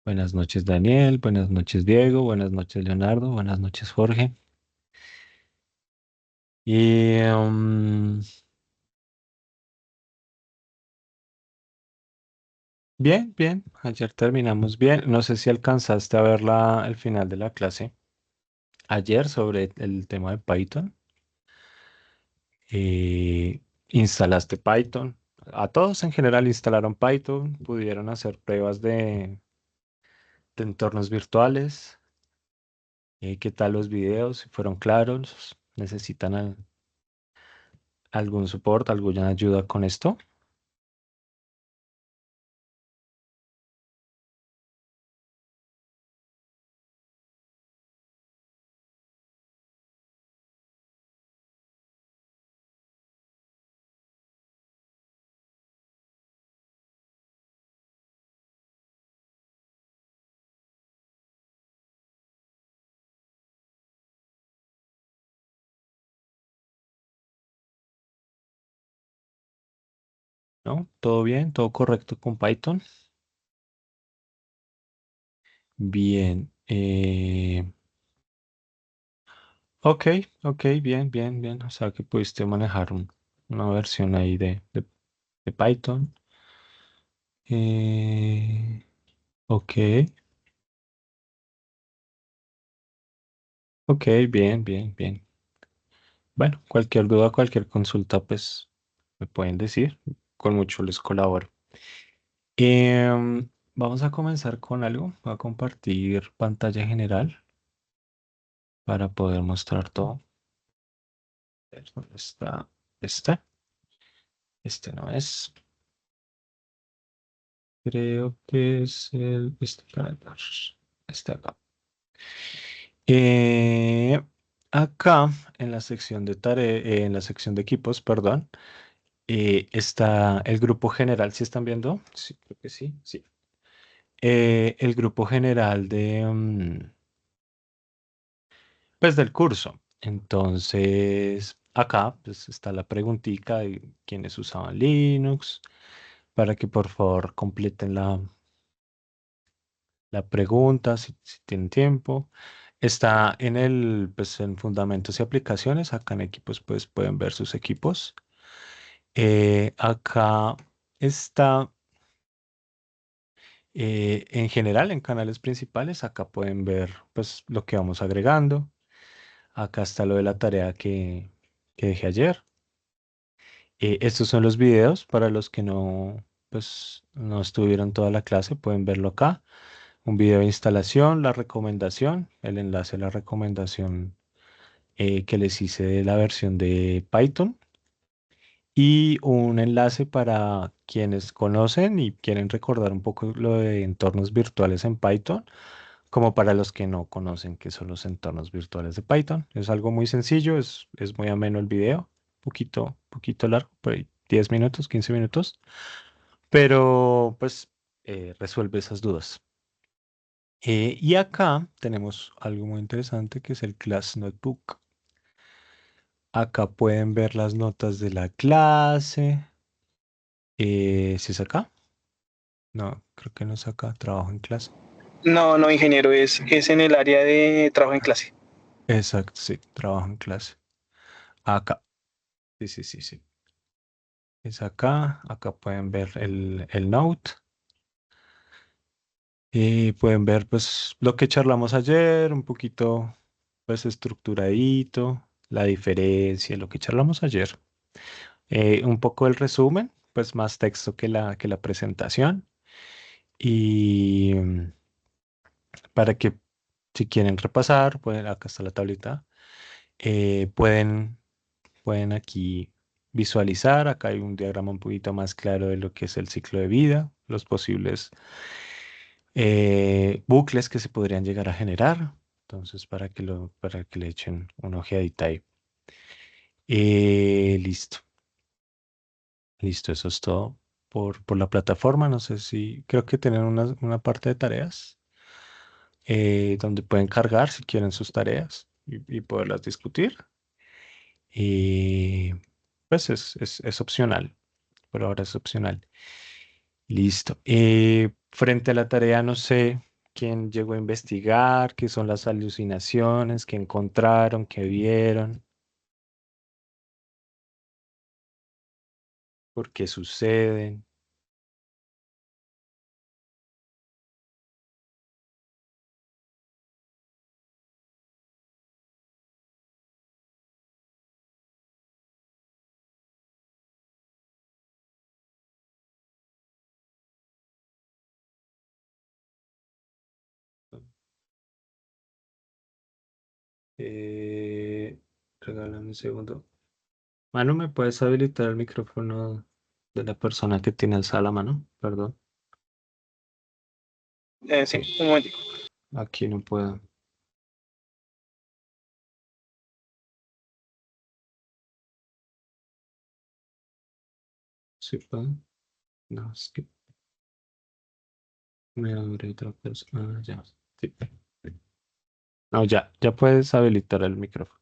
Buenas noches, Daniel. Buenas noches, Diego. Buenas noches, Leonardo. Buenas noches, Jorge. Y bien, bien. Ayer terminamos bien. No sé si alcanzaste a ver el final de la clase ayer sobre el tema de Python. Instalaste Python. A todos en general instalaron Python. Pudieron hacer pruebas de entornos virtuales. ¿Qué tal los videos? Si fueron claros. ¿Necesitan algún soporte, alguna ayuda con esto? ¿No? ¿Todo bien? ¿Todo correcto con Python? Bien. Ok, ok, bien, bien, bien. O sea que pudiste manejar una versión ahí de Python. Ok, ok, bien, bien, bien. Bueno, cualquier duda, cualquier consulta, pues me pueden decir. Con mucho les colaboro. Vamos a comenzar con algo. Voy a compartir pantalla general para poder mostrar todo. A ver, ¿dónde está? Este. Este no es. Creo que es este calendar. Este acá. Eh, Acá en la sección de en la sección de equipos, perdón, está el grupo general. ¿Sí están viendo? Sí, creo que sí, sí. El grupo general pues del curso. Entonces, acá pues está la preguntita de quiénes usaban Linux, para que por favor completen la pregunta, si tienen tiempo. Está pues, en fundamentos y aplicaciones. Acá en equipos, pues pueden ver sus equipos. Acá está, en general, en canales principales. Acá pueden ver, pues, lo que vamos agregando. Acá está lo de la tarea que dejé ayer. Estos son los videos para los que pues, no estuvieron toda la clase. Pueden verlo acá. Un video de instalación, la recomendación, el enlace a la recomendación que les hice de la versión de Python y un enlace para quienes conocen y quieren recordar un poco lo de entornos virtuales en Python, como para los que no conocen qué son los entornos virtuales de Python. Es algo muy sencillo, es muy ameno el video, poquito largo, por ahí 10 minutos, 15 minutos, pero pues resuelve esas dudas. Y acá tenemos algo muy interesante que es el Class Notebook. Acá pueden ver las notas de la clase. ¿Sí es acá? No, creo que no es acá. Trabajo en clase. No, no, ingeniero, es en el área de trabajo en clase. Exacto, sí, trabajo en clase. Acá. Sí, sí, sí, sí. Es acá. Acá pueden ver el Note. Y pueden ver pues lo que charlamos ayer, un poquito pues estructuradito, la diferencia, lo que charlamos ayer. Un poco el resumen, pues más texto que la presentación. Y para que si quieren repasar, pueden, acá está la tablita, eh, pueden, pueden aquí visualizar, acá hay un diagrama un poquito más claro de lo que es el ciclo de vida, los posibles bucles que se podrían llegar a generar. Entonces, para que le echen una ojeadita ahí. Listo, listo, eso es todo por la plataforma. No sé si, creo que tienen una parte de tareas donde pueden cargar si quieren sus tareas y poderlas discutir. Y pues es opcional, por ahora es opcional. Listo. Frente a la tarea, no sé. quién llegó a investigar, qué son las alucinaciones, qué encontraron, qué vieron, por qué suceden. Eh, Regálame un segundo. Manu, ¿me puedes habilitar el micrófono de la persona que tiene alzada la mano? Perdón. Sí, un momentico. Aquí no puedo. ¿Sí puedo? No, es que me abre otra persona. Ah, ya. Sí. No, ya puedes habilitar el micrófono.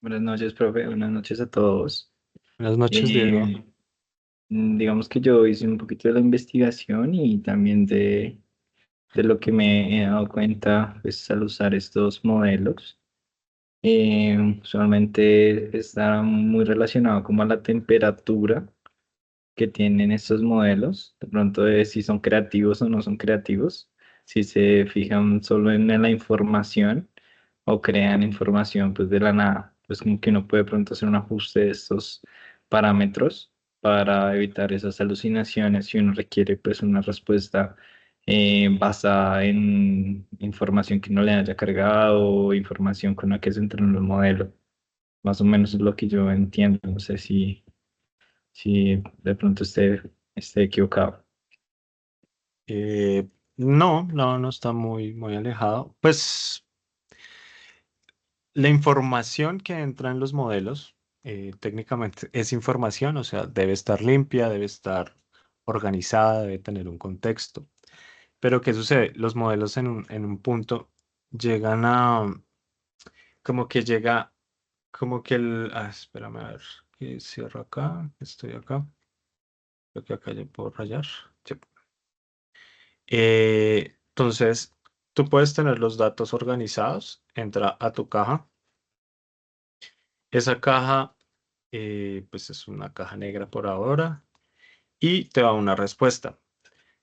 Buenas noches, profe. Buenas noches a todos. Buenas noches, Diego. Eh, digamos que yo hice un poquito de la investigación y también de lo que me he dado cuenta pues, al usar estos modelos. Usualmente está muy relacionado como a la temperatura que tienen estos modelos, de pronto de si son creativos o no son creativos, si se fijan solo en la información o crean información pues de la nada, pues como que uno puede de pronto hacer un ajuste de estos parámetros para evitar esas alucinaciones si uno requiere pues una respuesta basada en información que no le haya cargado o información con la que se entrenó el modelo. Más o menos es lo que yo entiendo, no sé si de pronto esté equivocado. No está muy alejado. Pues la información que entra en los modelos, técnicamente es información, o sea, debe estar limpia, debe estar organizada, debe tener un contexto. Pero ¿qué sucede? Los modelos en un punto llegan a, como que llega, como que espérame a ver, que cierro acá, estoy acá, creo que acá ya puedo rayar. Sí. Entonces, tú puedes tener los datos organizados, entra a tu caja. Esa caja, pues es una caja negra por ahora y te da una respuesta.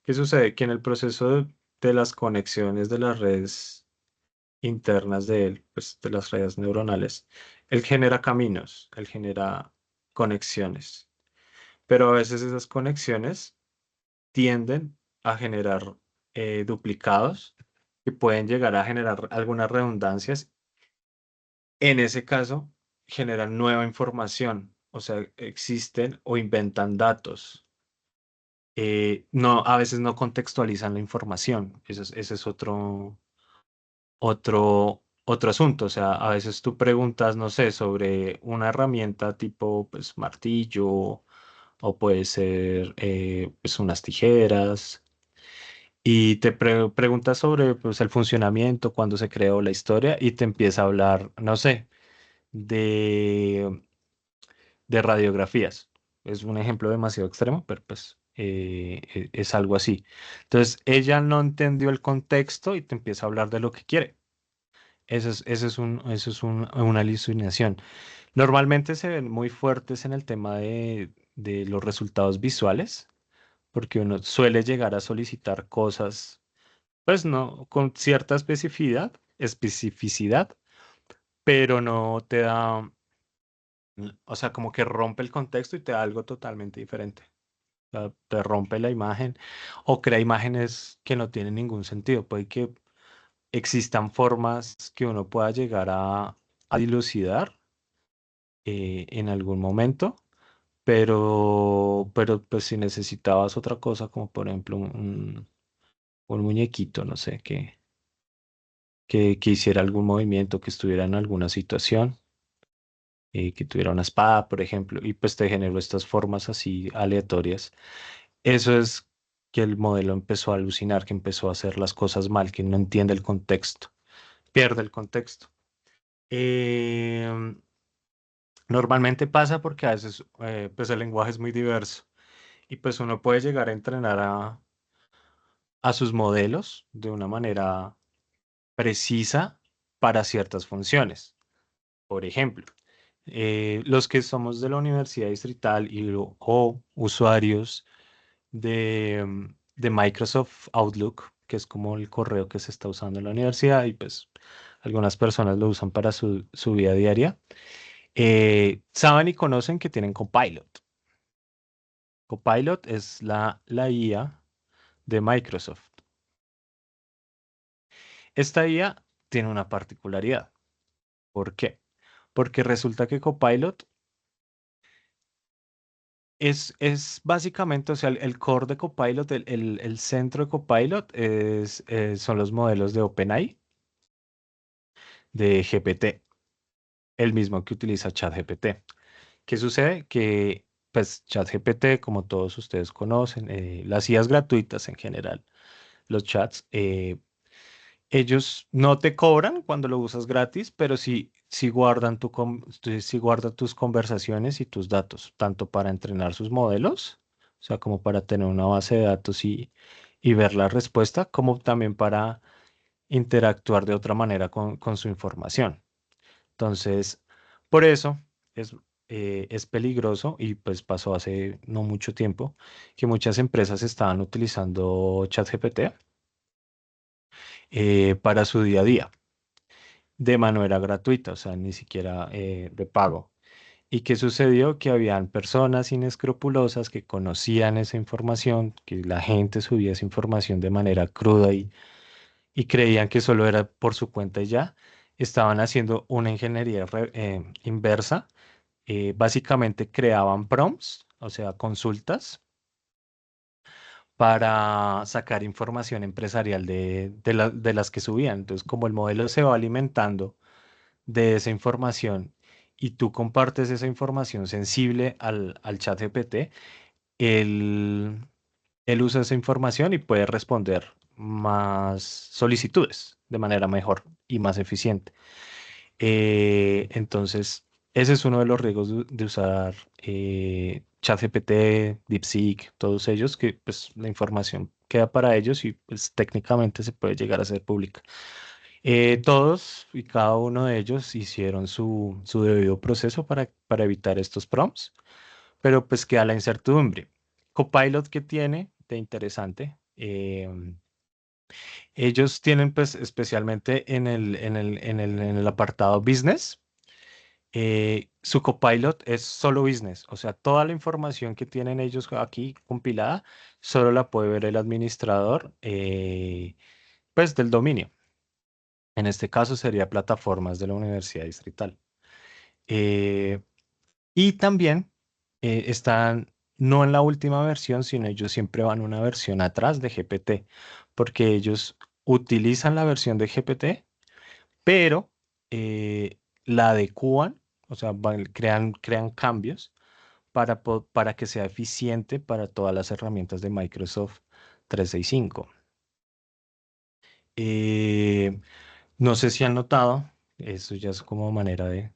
¿Qué sucede? Que en el proceso de las conexiones de las redes internas de él, pues de las redes neuronales, él genera caminos, él genera conexiones, pero a veces esas conexiones tienden a generar duplicados que pueden llegar a generar algunas redundancias. En ese caso, generan nueva información, o sea, existen o inventan datos. No, a veces no contextualizan la información. Ese es otro asunto. O sea, a veces tú preguntas, no sé, sobre una herramienta tipo, pues, martillo o puede ser, pues, unas tijeras. Y te preguntas sobre, pues, el funcionamiento, cuándo se creó la historia y te empieza a hablar, no sé, de radiografías. Es un ejemplo demasiado extremo, pero pues es algo así. Entonces, ella no entendió el contexto y te empieza a hablar de lo que quiere. Una alucinación. Normalmente se ven muy fuertes en el tema de los resultados visuales, porque uno suele llegar a solicitar cosas, pues no, con cierta especificidad, pero no te da, o sea, como que rompe el contexto y te da algo totalmente diferente. O sea, te rompe la imagen o crea imágenes que no tienen ningún sentido. Puede que existan formas que uno pueda llegar a dilucidar en algún momento, pero pues si necesitabas otra cosa, como por ejemplo un muñequito, no sé, que hiciera algún movimiento, que estuviera en alguna situación, que tuviera una espada, por ejemplo, y pues te generó estas formas así aleatorias. Eso es que el modelo empezó a alucinar, que empezó a hacer las cosas mal, que no entiende el contexto, pierde el contexto. Normalmente pasa porque a veces pues el lenguaje es muy diverso Y pues uno puede llegar a entrenar a sus modelos de una manera precisa para ciertas funciones. Por ejemplo, los que somos de la Universidad Distrital o usuarios de Microsoft Outlook, que es como el correo que se está usando en la universidad y pues algunas personas lo usan para su vida diaria, saben y conocen que tienen Copilot. Copilot es la IA de Microsoft. Esta IA tiene una particularidad. ¿Por qué? Porque resulta que Copilot es básicamente, o sea, el core de Copilot, el centro de Copilot son los modelos de OpenAI, de GPT, el mismo que utiliza ChatGPT. ¿Qué sucede? Que pues ChatGPT, como todos ustedes conocen, las IAs gratuitas en general, los chats, ellos no te cobran cuando lo usas gratis, pero sí guardan sí guardan tus conversaciones y tus datos, tanto para entrenar sus modelos, o sea, como para tener una base de datos y ver la respuesta, como también para interactuar de otra manera con su información. Entonces, por eso es, es peligroso y pues pasó hace no mucho tiempo que muchas empresas estaban utilizando ChatGPT para su día a día de manera gratuita, o sea, ni siquiera de pago. ¿Y qué sucedió? Que habían personas inescrupulosas que conocían esa información, que la gente subía esa información de manera cruda y creían que solo era por su cuenta y ya. Estaban haciendo una ingeniería inversa. Básicamente creaban prompts, o sea, consultas para sacar información empresarial de las que subían. Entonces, como el modelo se va alimentando de esa información y tú compartes esa información sensible al chat GPT, él, él usa esa información y puede responder más solicitudes de manera mejor y más eficiente. Entonces, ese es uno de los riesgos de usar ChatGPT, DeepSeek, todos ellos, que pues la información queda para ellos y pues técnicamente se puede llegar a ser pública. Todos y cada uno de ellos hicieron su debido proceso para evitar estos prompts, pero pues queda la incertidumbre. Copilot, ¿que tiene de interesante? Ellos tienen pues especialmente en el apartado business, su Copilot es solo business, o sea, toda la información que tienen ellos aquí compilada solo la puede ver el administrador pues del dominio. En este caso sería plataformas de la Universidad Distrital. Eh, y también están no en la última versión, sino ellos siempre van una versión atrás de GPT, porque ellos utilizan la versión de GPT, pero la adecúan, o sea, crean cambios para que sea eficiente para todas las herramientas de Microsoft 365. Eh, no sé si han notado, eso ya es como manera de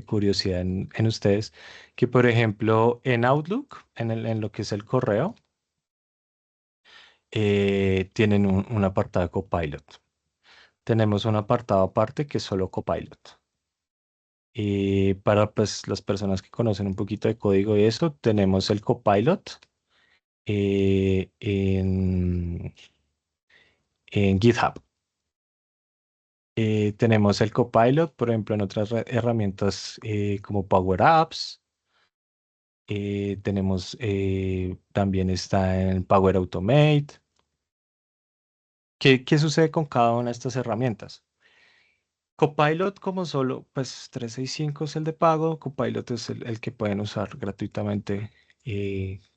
curiosidad en ustedes, que por ejemplo en Outlook, en lo que es el correo, tienen un apartado de Copilot. Tenemos un apartado aparte que es solo Copilot. Y para pues, las personas que conocen un poquito de código y eso, tenemos el Copilot eh, en, en GitHub. Tenemos el Copilot, por ejemplo, en otras herramientas como Power Apps. Tenemos también está en Power Automate. ¿Qué sucede con cada una de estas herramientas? Copilot como solo, pues 365 es el de pago, Copilot es el que pueden usar gratuitamente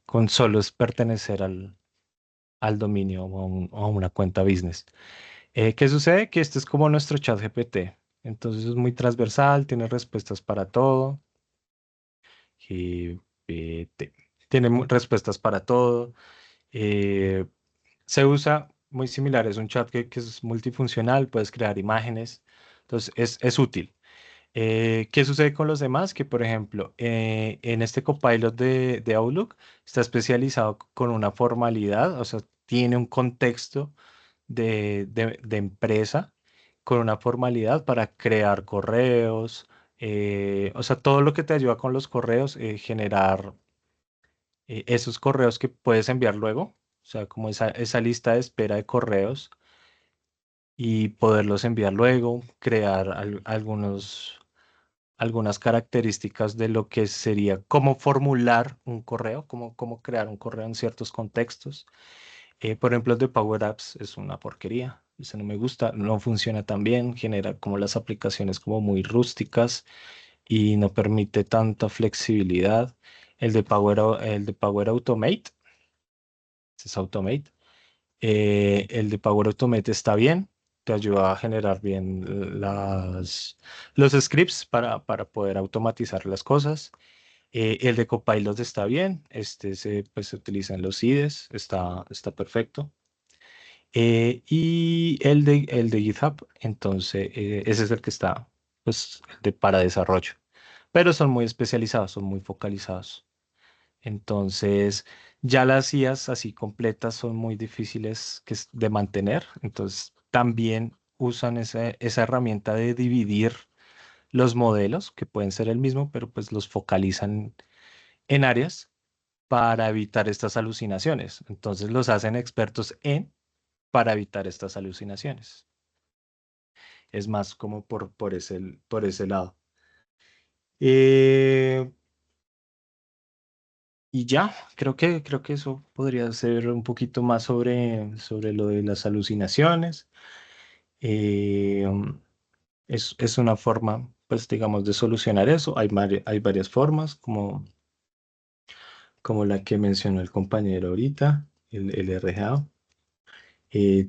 con solo es pertenecer al dominio o a una cuenta business. ¿Qué sucede? Que este es como nuestro chat GPT. Entonces es muy transversal, tiene respuestas para todo. GPT. Tiene respuestas para todo. eh, Se usa muy similar, es un chat que es multifuncional, puedes crear imágenes. Entonces es útil. ¿Qué sucede con los demás? Que, por ejemplo, en este Copilot de Outlook está especializado con una formalidad, o sea, tiene un contexto de empresa con una formalidad para crear correos, o sea, todo lo que te ayuda con los correos, generar esos correos que puedes enviar luego, o sea, como esa lista de espera de correos y poderlos enviar luego, crear algunas características de lo que sería cómo formular un correo, cómo crear un correo en ciertos contextos. Por ejemplo, el de Power Apps es una porquería. Ese no me gusta, no funciona tan bien, genera como las aplicaciones como muy rústicas y no permite tanta flexibilidad. El de Power Automate, ese es Automate. El de Power Automate está bien, te ayuda a generar bien los scripts para poder automatizar las cosas. El de Copilot está bien, pues, se utiliza en los IDEs, está perfecto. Y el de GitHub, entonces, ese es el que está, pues, para desarrollo. Pero son muy especializados, son muy focalizados. Entonces, ya las IAs así completas son muy difíciles de mantener. Entonces, también usan esa herramienta de dividir los modelos, que pueden ser el mismo, pero pues los focalizan en áreas para evitar estas alucinaciones. Entonces, los hacen expertos para evitar estas alucinaciones. Es más como por ese lado. Eh, y ya, creo que eso podría ser un poquito más sobre lo de las alucinaciones. Eh, um, es una forma, pues digamos, de solucionar eso. Hay varias formas, como la que mencionó el compañero ahorita, el RGA.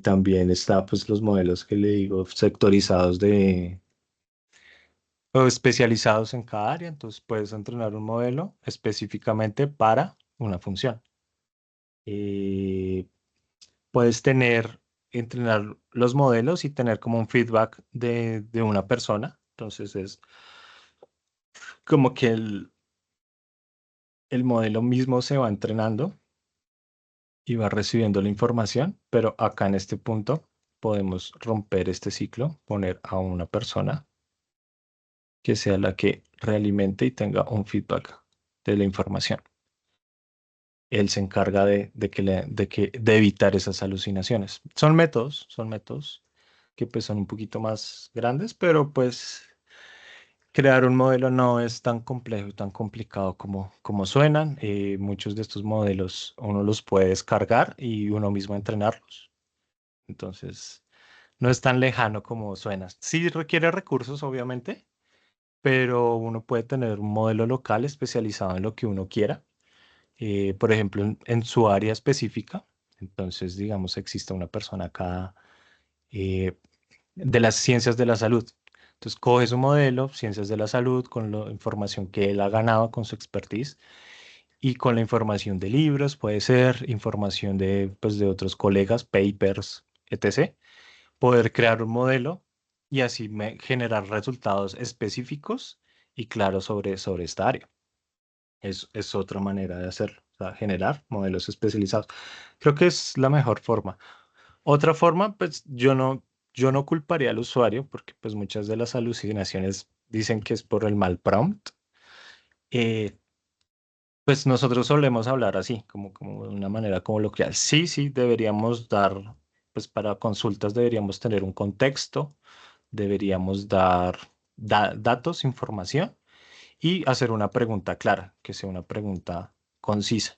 También está, pues, los modelos que le digo, sectorizados o especializados en cada área. Entonces, puedes entrenar un modelo específicamente para una función. Eh, puedes entrenar los modelos y tener como un feedback de una persona. Entonces es como que el modelo mismo se va entrenando y va recibiendo la información, pero acá en este punto podemos romper este ciclo, poner a una persona que sea la que realimente y tenga un feedback de la información. Él se encarga de evitar esas alucinaciones. Son métodos que pues son un poquito más grandes, pero pues crear un modelo no es tan complejo y tan complicado como suenan. Muchos de estos modelos uno los puede descargar y uno mismo entrenarlos. Entonces, no es tan lejano como suena. Sí requiere recursos, obviamente, pero uno puede tener un modelo local especializado en lo que uno quiera, por ejemplo, en su área específica. Entonces, digamos, existe una persona acá, eh, de las ciencias de la salud. Entonces, coge su modelo, ciencias de la salud, con la información que él ha ganado con su expertise y con la información de libros, puede ser información pues, de otros colegas, papers, etc. Poder crear un modelo y así generar resultados específicos y claros sobre esta área. Es otra manera de hacerlo, o sea, generar modelos especializados. Creo que es la mejor forma. Otra forma, pues yo no culparía al usuario porque pues muchas de las alucinaciones dicen que es por el mal prompt. Eh, pues nosotros solemos hablar así, como de una manera coloquial. Sí, sí, deberíamos dar, pues para consultas deberíamos tener un contexto, deberíamos dar datos, información y hacer una pregunta clara, que sea una pregunta concisa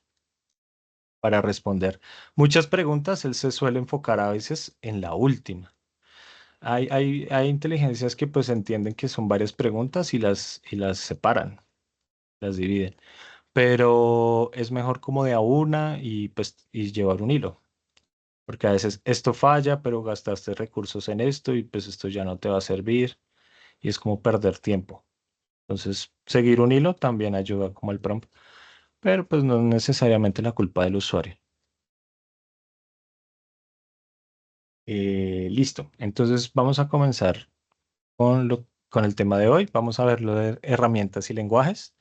para responder. Muchas preguntas él se suele enfocar a veces en la última. Hay inteligencias que pues entienden que son varias preguntas y las separan, las dividen, pero es mejor como de a una y pues y llevar un hilo, porque a veces esto falla, pero gastaste recursos en esto y pues esto ya no te va a servir y es como perder tiempo. Entonces, seguir un hilo también ayuda como el prompt, pero pues no es necesariamente la culpa del usuario. Listo, entonces vamos a comenzar con con el tema de hoy. Vamos a ver lo de herramientas y lenguajes.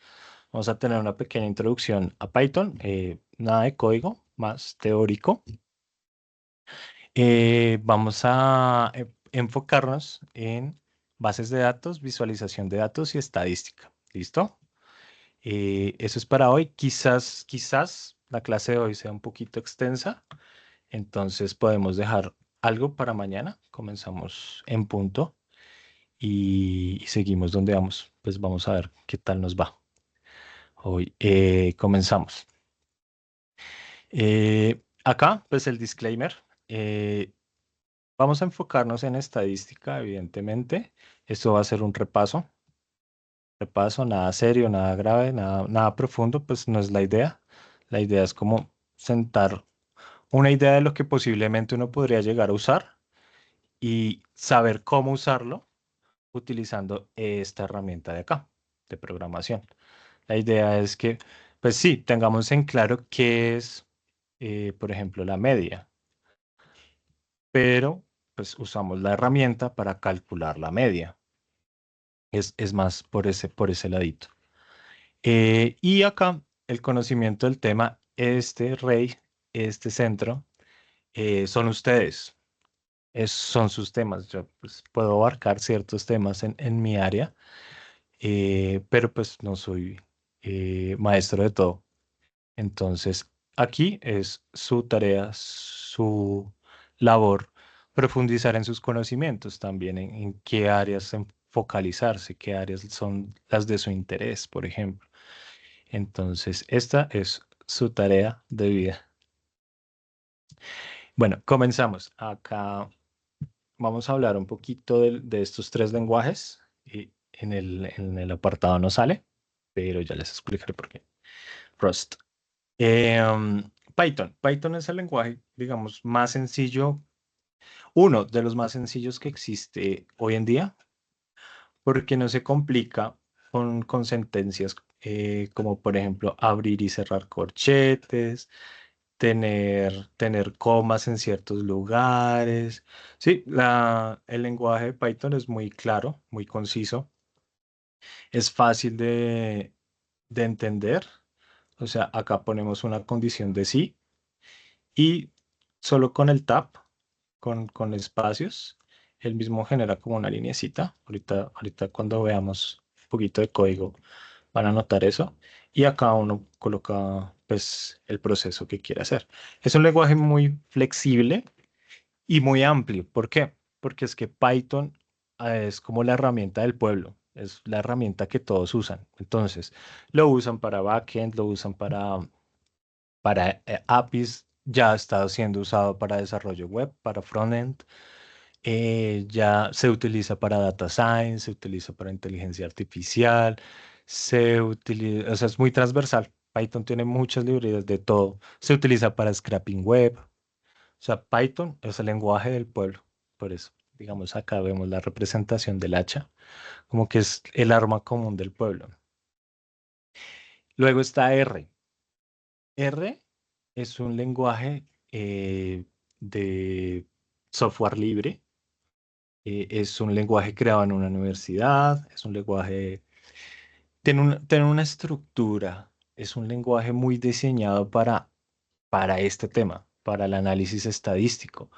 Vamos a tener una pequeña introducción a Python, nada de código, más teórico. Vamos a enfocarnos en bases de datos, visualización de datos y estadística. ¿Listo? Eso es para hoy. Quizás la clase de hoy sea un poquito extensa, entonces podemos dejar algo para mañana. Comenzamos en punto y seguimos donde vamos. Pues vamos a ver qué tal nos va. Hoy comenzamos. Acá, pues el disclaimer. Vamos a enfocarnos en estadística, evidentemente. Esto va a ser un repaso. Repaso, nada serio, nada grave, nada profundo, pues no es la idea. La idea es como sentar una idea de lo que posiblemente uno podría llegar a usar y saber cómo usarlo utilizando esta herramienta de acá, de programación. La idea es que, pues sí, tengamos en claro qué es, por ejemplo, la media, pero pues usamos la herramienta para calcular la media. Es más por ese ladito. Y acá el conocimiento del tema, este rey, este centro, son ustedes, son sus temas. Yo pues, puedo abarcar ciertos temas en mi área, pero pues no soy maestro de todo. Entonces, aquí es su tarea, su labor, profundizar en sus conocimientos también, en qué áreas focalizarse, qué áreas son las de su interés, por ejemplo. Entonces, esta es su tarea de vida. Bueno, comenzamos. Acá vamos a hablar un poquito de estos tres lenguajes. Y en el apartado no sale, pero ya les explicaré por qué. Rust. Python. Python es el lenguaje, digamos, más sencillo, uno de los más sencillos que existe hoy en día, porque no se complica con sentencias como, por ejemplo, abrir y cerrar corchetes, tener comas en ciertos lugares. Sí, el lenguaje de Python es muy claro, muy conciso, es fácil de entender. O sea, acá ponemos una condición de sí y solo con el tab, con espacios, él mismo genera como una linecita. Ahorita cuando veamos un poquito de código van a notar eso. Y acá uno coloca pues el proceso que quiere hacer. Es un lenguaje muy flexible y muy amplio. ¿Por qué? Porque es que Python es como la herramienta del pueblo. Es la herramienta que todos usan. Entonces, lo usan para backend, lo usan para APIs, ya ha estado siendo usado para desarrollo web, para frontend, ya se utiliza para data science, se utiliza para inteligencia artificial, se utiliza, o sea, es muy transversal. Python tiene muchas librerías de todo. Se utiliza para scraping web. O sea, Python es el lenguaje del pueblo. Por eso, digamos, acá vemos la representación del hacha, como que es el arma común del pueblo. Luego está R. R es un lenguaje de software libre. Es un lenguaje creado en una universidad, es un lenguaje, tiene una estructura, es un lenguaje muy diseñado para este tema, para el análisis estadístico.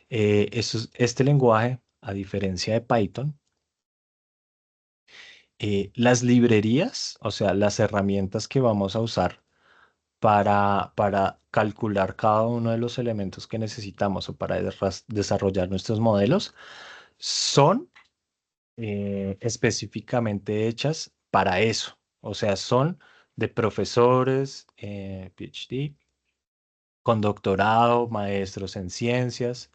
Este lenguaje, a diferencia de Python, las librerías, o sea, las herramientas que vamos a usar para calcular cada uno de los elementos que necesitamos o para desarrollar nuestros modelos, son específicamente hechas para eso. O sea, son de profesores, PhD, con doctorado, maestros en ciencias,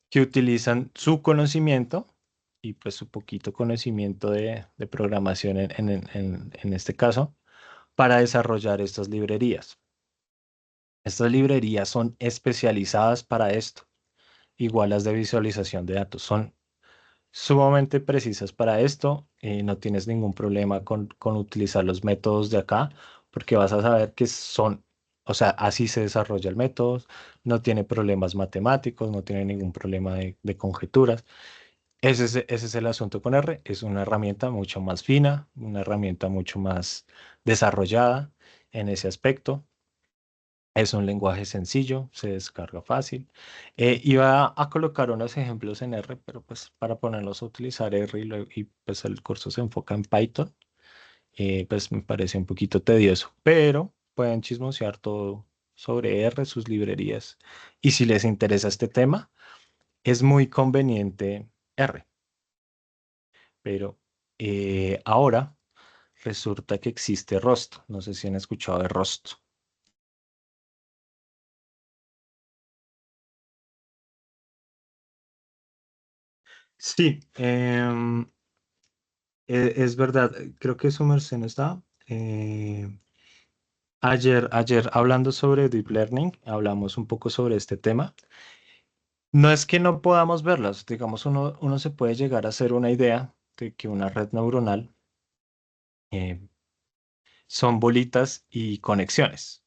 que utilizan su conocimiento y pues su poquito conocimiento de programación en este caso para desarrollar estas librerías. Estas librerías son especializadas para esto, igual las de visualización de datos. Son sumamente precisas para esto. No tienes ningún problema con utilizar los métodos de acá, porque vas a saber que son, o sea, así se desarrolla el método, no tiene problemas matemáticos, no tiene ningún problema de conjeturas. ese es el asunto con R. Es una herramienta mucho más fina, una herramienta mucho más desarrollada en ese aspecto. Es un lenguaje sencillo, se descarga fácil. Iba a colocar unos ejemplos en R, pero pues para ponerlos a utilizar R y pues el curso se enfoca en Python, pues me parece un poquito tedioso, pero pueden chismosear todo sobre R, sus librerías. Y si les interesa este tema, es muy conveniente R. Pero ahora resulta que existe Rust. No sé si han escuchado de Rust. Sí, es verdad. Creo que su merced no está. Ayer hablando sobre Deep Learning, hablamos un poco sobre este tema. No es que no podamos verlas, digamos, uno se puede llegar a hacer una idea de que una red neuronal eh, son bolitas y conexiones.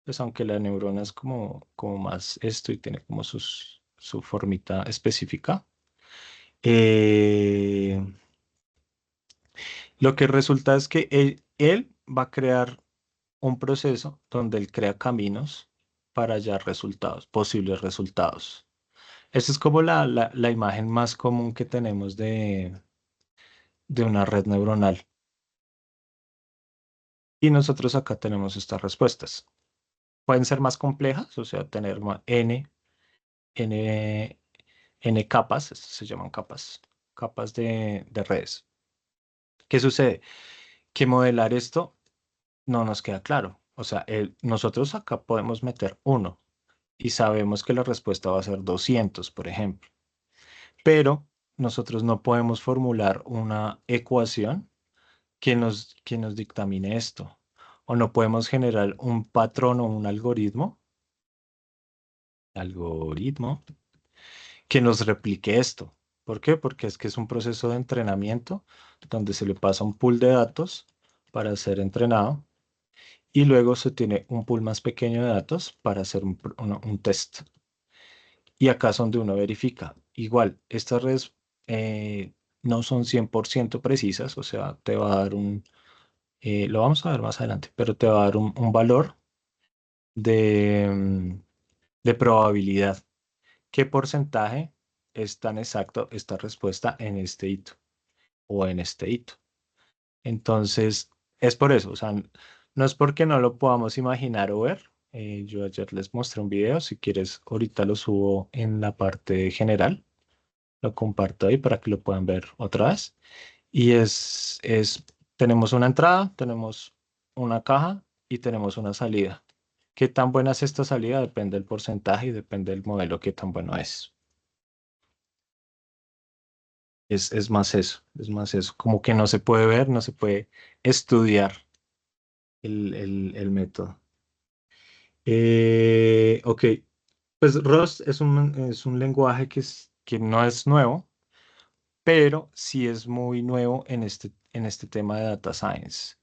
Pues aunque la neurona es como más esto y tiene como su formita específica. eh, lo que resulta es que él va a crear un proceso donde él crea caminos para hallar resultados, posibles resultados. Esa es como la imagen más común que tenemos de una red neuronal. Y nosotros acá tenemos estas respuestas. Pueden ser más complejas, o sea, tener n, n capas, estas se llaman capas, capas de redes. ¿Qué sucede? Que modelar esto no nos queda claro. O sea, nosotros acá podemos meter uno y sabemos que la respuesta va a ser 200, por ejemplo. Pero nosotros no podemos formular una ecuación que nos dictamine esto. O no podemos generar un patrón o un algoritmo que nos replique esto. ¿Por qué? Porque es que es un proceso de entrenamiento donde se le pasa un pool de datos para ser entrenado y luego se tiene un pool más pequeño de datos para hacer un test. Y acá es donde uno verifica. Igual, estas redes no son 100% precisas, o sea, te va a dar lo vamos a ver más adelante, pero te va a dar un valor de probabilidad. ¿Qué porcentaje es tan exacto esta respuesta en este hito o en este hito? Entonces, es por eso, o sea, no es porque no lo podamos imaginar o ver. Yo ayer les mostré un video, si quieres, ahorita lo subo en la parte general, lo comparto ahí para que lo puedan ver otra vez. Y tenemos una entrada, tenemos una caja y tenemos una salida. ¿Qué tan buena es esta salida? Depende del porcentaje y depende del modelo, qué tan bueno es. Es más eso, es más eso. Como que no se puede ver, no se puede estudiar el método. Ok, pues Rust es un lenguaje que no es nuevo, pero sí es muy nuevo en este tema de data science.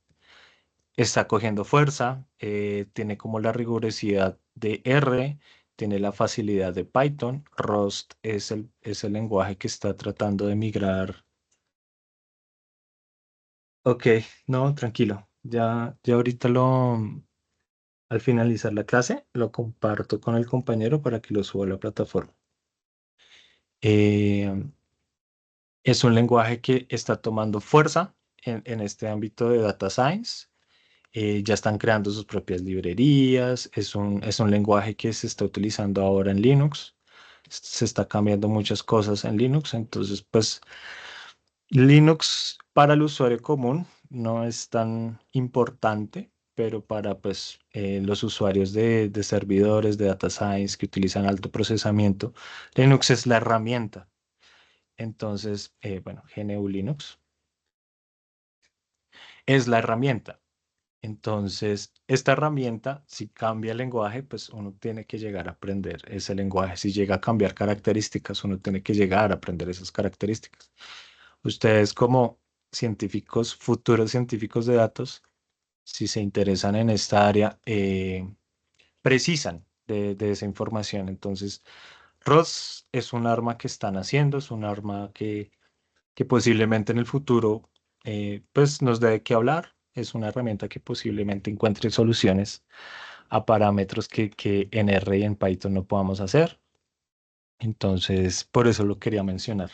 Está cogiendo fuerza, tiene como la rigurosidad de R, tiene la facilidad de Python. Rust es el lenguaje que está tratando de migrar. Ok, no, tranquilo. Ya ahorita al finalizar la clase, lo comparto con el compañero para que lo suba a la plataforma. Eh, es un lenguaje que está tomando fuerza en este ámbito de data science. Ya están creando sus propias librerías. Es un lenguaje que se está utilizando ahora en Linux. Se está cambiando muchas cosas en Linux. Entonces, pues Linux para el usuario común no es tan importante, pero para pues, los usuarios de servidores de data science que utilizan alto procesamiento, Linux es la herramienta. Entonces, bueno, GNU Linux es la herramienta. Entonces, esta herramienta, si cambia el lenguaje, pues uno tiene que llegar a aprender ese lenguaje. Si llega a cambiar características, uno tiene que llegar a aprender esas características. Ustedes como científicos, futuros científicos de datos, si se interesan en esta área, precisan de esa información. Entonces, ROS es un arma que están haciendo, es un arma que posiblemente en el futuro pues nos dé que hablar. Es una herramienta que posiblemente encuentre soluciones a parámetros que en R y en Python no podamos hacer. Entonces, por eso lo quería mencionar.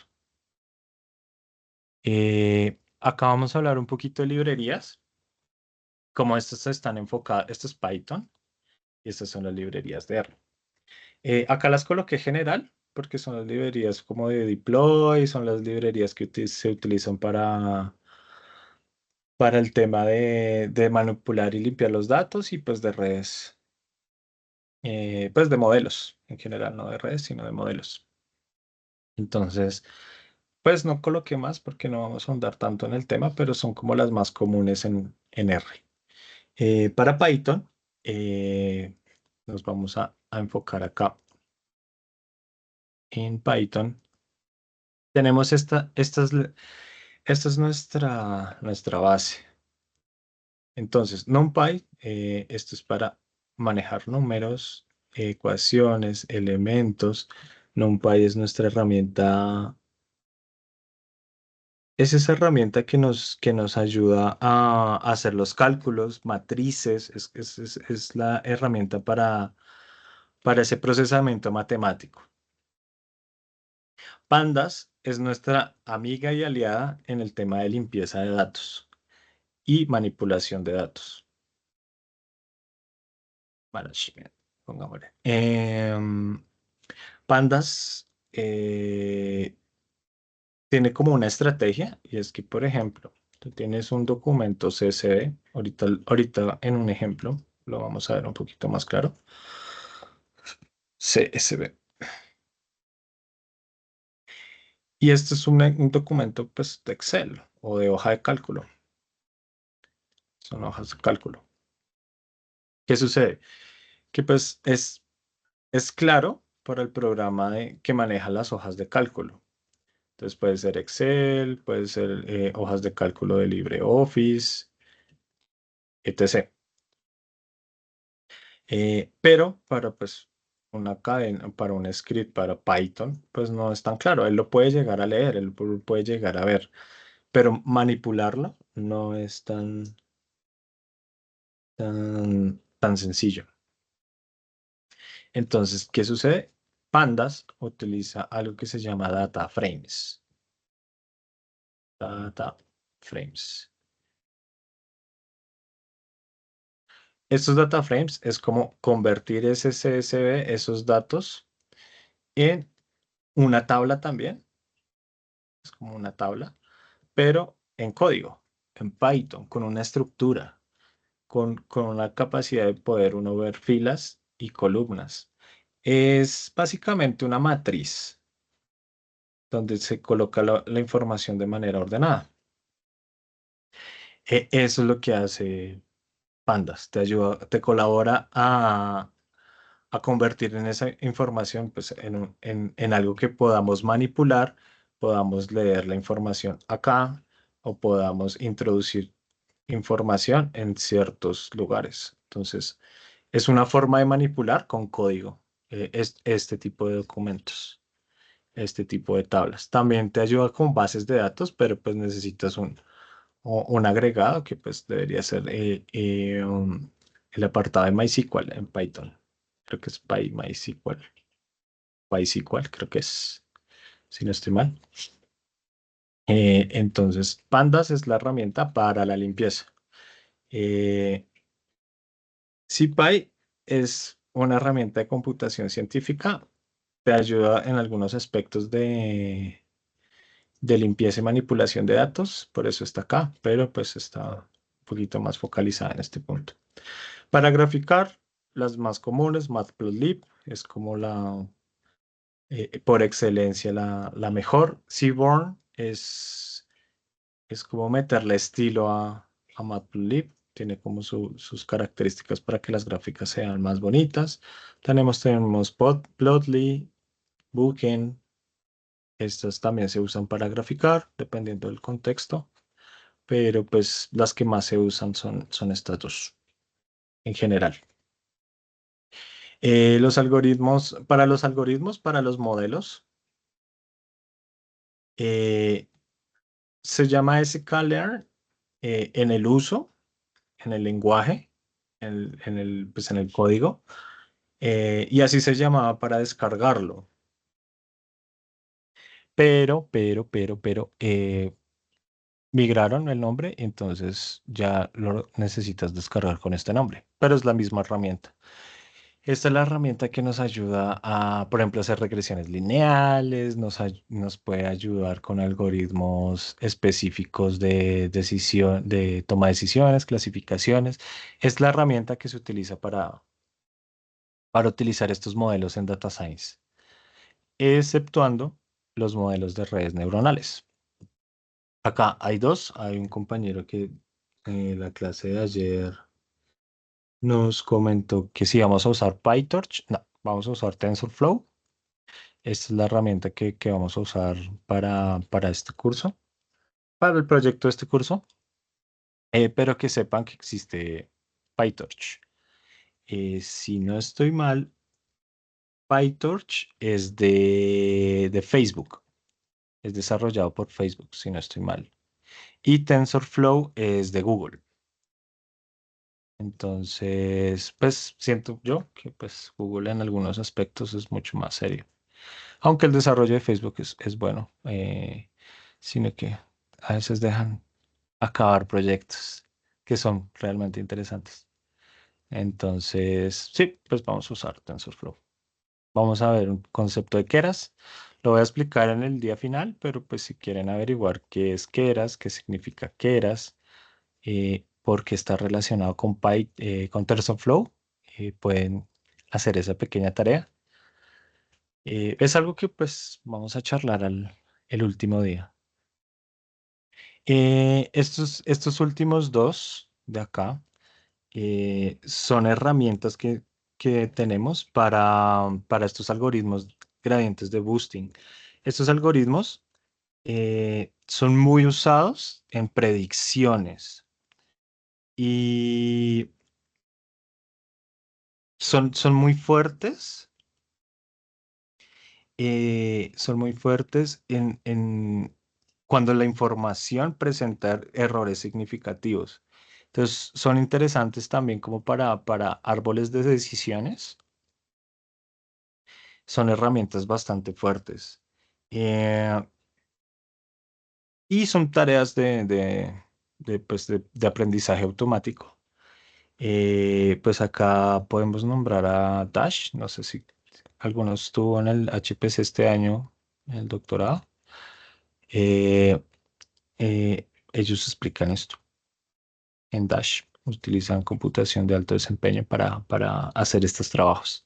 Acá vamos a hablar un poquito de librerías. Como estas están enfocadas, esto es Python y estas son las librerías de R. Acá las coloqué general porque son las librerías como de deploy, son las librerías que se utilizan para el tema de manipular y limpiar los datos y pues de redes, pues de modelos en general, no de redes, sino de modelos. Entonces, pues no coloqué más porque no vamos a ahondar tanto en el tema, pero son como las más comunes en R. Para Python, nos vamos a enfocar acá. En Python tenemos esta es nuestra base. Entonces, NumPy, esto es para manejar números, ecuaciones, elementos. NumPy es nuestra herramienta, es esa herramienta que nos ayuda a hacer los cálculos, matrices, es la herramienta para ese procesamiento matemático. Pandas es nuestra amiga y aliada en el tema de limpieza de datos y manipulación de datos. Management, pongámosle. Pandas tiene como una estrategia y es que, por ejemplo, tú tienes un documento CSV, ahorita en un ejemplo lo vamos a ver un poquito más claro. CSV. Y este es un documento pues, de Excel o de hoja de cálculo. Son hojas de cálculo. ¿Qué sucede? Que pues es claro para el programa que maneja las hojas de cálculo. Entonces puede ser Excel, puede ser hojas de cálculo de LibreOffice, etc. Pero para pues una cadena, para un script, para Python, pues no es tan claro. Él lo puede llegar a leer, él lo puede llegar a ver, pero manipularlo no es tan sencillo. Entonces, ¿qué sucede? Pandas utiliza algo que se llama data frames. Data frames. Estos data frames es como convertir ese CSV, esos datos, en una tabla también. Es como una tabla, pero en código, en Python, con una estructura, con una capacidad de poder uno ver filas y columnas. Es básicamente una matriz donde se coloca la información de manera ordenada. Eso es lo que hace Pandas, te ayuda, te colabora a convertir en esa información pues, en algo que podamos manipular, podamos leer la información acá o podamos introducir información en ciertos lugares. Entonces, es una forma de manipular con código este tipo de documentos, este tipo de tablas. También te ayuda con bases de datos, pero pues necesitas un agregado que pues debería ser el apartado de MySQL en Python. Creo que es MySQL. PySQL, creo que es, si no estoy mal. Entonces, Pandas es la herramienta para la limpieza. Eh, CPy es una herramienta de computación científica. Te ayuda en algunos aspectos de limpieza y manipulación de datos. Por eso está acá, pero pues está un poquito más focalizada en este punto. Para graficar, las más comunes, Matplotlib es como por excelencia la mejor. Seaborn es como meterle estilo a Matplotlib. Tiene como sus características para que las gráficas sean más bonitas. Tenemos Plotly, Booking. Estas también se usan para graficar, dependiendo del contexto. Pero pues las que más se usan son estas dos en general. para los modelos, eh, se llama sklearn en el uso, en el lenguaje, pues en el código, y así se llamaba para descargarlo. Pero, migraron el nombre, entonces ya lo necesitas descargar con este nombre, pero es la misma herramienta. Esta es la herramienta que nos ayuda a, por ejemplo, hacer regresiones lineales, nos puede ayudar con algoritmos específicos de decisión, de toma de decisiones, clasificaciones. Es la herramienta que se utiliza para utilizar estos modelos en data science, exceptuando los modelos de redes neuronales. Acá hay dos. Hay un compañero que en la clase de ayer nos comentó que si vamos a usar PyTorch, no, vamos a usar TensorFlow. Esta es la herramienta que vamos a usar para este curso, para el proyecto de este curso, pero que sepan que existe PyTorch. Si no estoy mal, PyTorch es de Facebook, es desarrollado por Facebook, si no estoy mal. Y TensorFlow es de Google. Entonces, pues siento yo que pues Google en algunos aspectos es mucho más serio. Aunque el desarrollo de Facebook es bueno, sino que a veces dejan acabar proyectos que son realmente interesantes. Entonces, sí, pues vamos a usar TensorFlow. Vamos a ver un concepto de Keras. Lo voy a explicar en el día final, pero pues si quieren averiguar qué es Keras, qué significa Keras, porque está relacionado con TensorFlow, pueden hacer esa pequeña tarea. Es algo que pues vamos a charlar el último día. Estos últimos dos de acá son herramientas que tenemos para estos algoritmos gradientes de boosting. Estos algoritmos son muy usados en predicciones y son muy fuertes. Son muy fuertes en cuando la información presenta errores significativos. Entonces, son interesantes también como para árboles de decisiones. Son herramientas bastante fuertes. Eh, y son tareas pues, de aprendizaje automático. Pues acá podemos nombrar a Dash. No sé si alguno estuvo en el HPC este año, en el doctorado. Ellos explican esto en Dash. Utilizan computación de alto desempeño para hacer estos trabajos.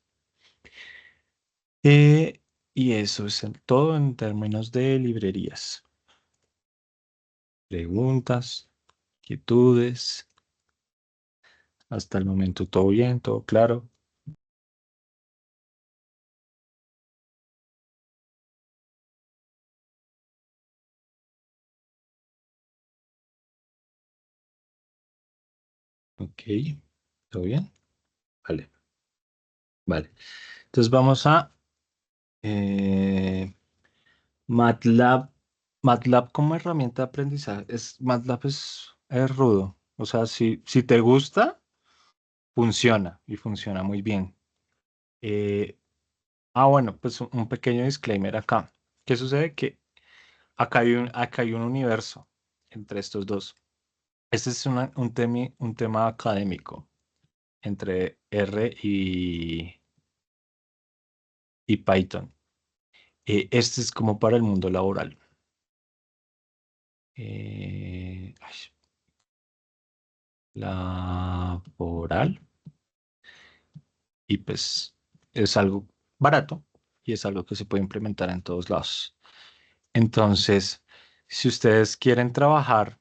Eh, y eso es todo en términos de librerías. Preguntas, inquietudes. Hasta el momento todo bien, todo claro. Ok, todo bien. Vale, vale. Entonces vamos a eh, MATLAB. MATLAB como herramienta de aprendizaje. MATLAB es rudo. O sea, si te gusta, funciona y funciona muy bien. Eh, bueno, pues un pequeño disclaimer acá. ¿Qué sucede? Que acá hay un universo entre estos dos. Este es un tema académico entre R y Python. Este es como para el mundo laboral. Ay, laboral. Y pues es algo barato y es algo que se puede implementar en todos lados. Entonces, si ustedes quieren trabajar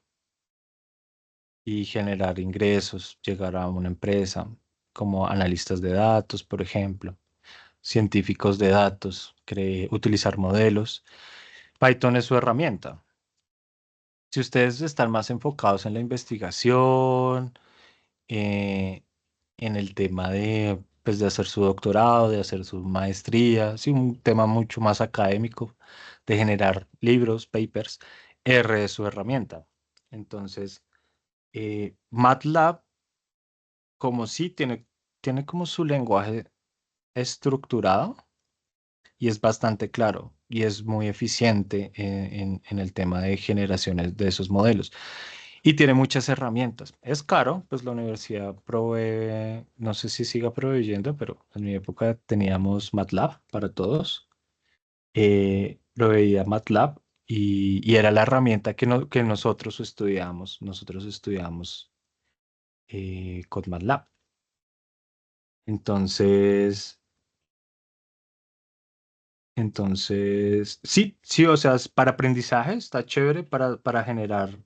y generar ingresos, llegar a una empresa como analistas de datos, por ejemplo, científicos de datos, utilizar modelos, Python es su herramienta. Si ustedes están más enfocados en la investigación, eh, en el tema pues, de hacer su doctorado, de hacer su maestría, sí, un tema mucho más académico, de generar libros, papers. R es su herramienta. Entonces, MATLAB, como sí tiene como su lenguaje estructurado y es bastante claro y es muy eficiente en el tema de generaciones de esos modelos. Y tiene muchas herramientas. Es caro, pues la universidad provee, no sé si siga proveyendo, pero en mi época teníamos MATLAB para todos. Proveía MATLAB y era la herramienta que nosotros estudiamos. Nosotros estudiamos con MATLAB. Entonces, sí, sí, o sea, para aprendizaje está chévere para generar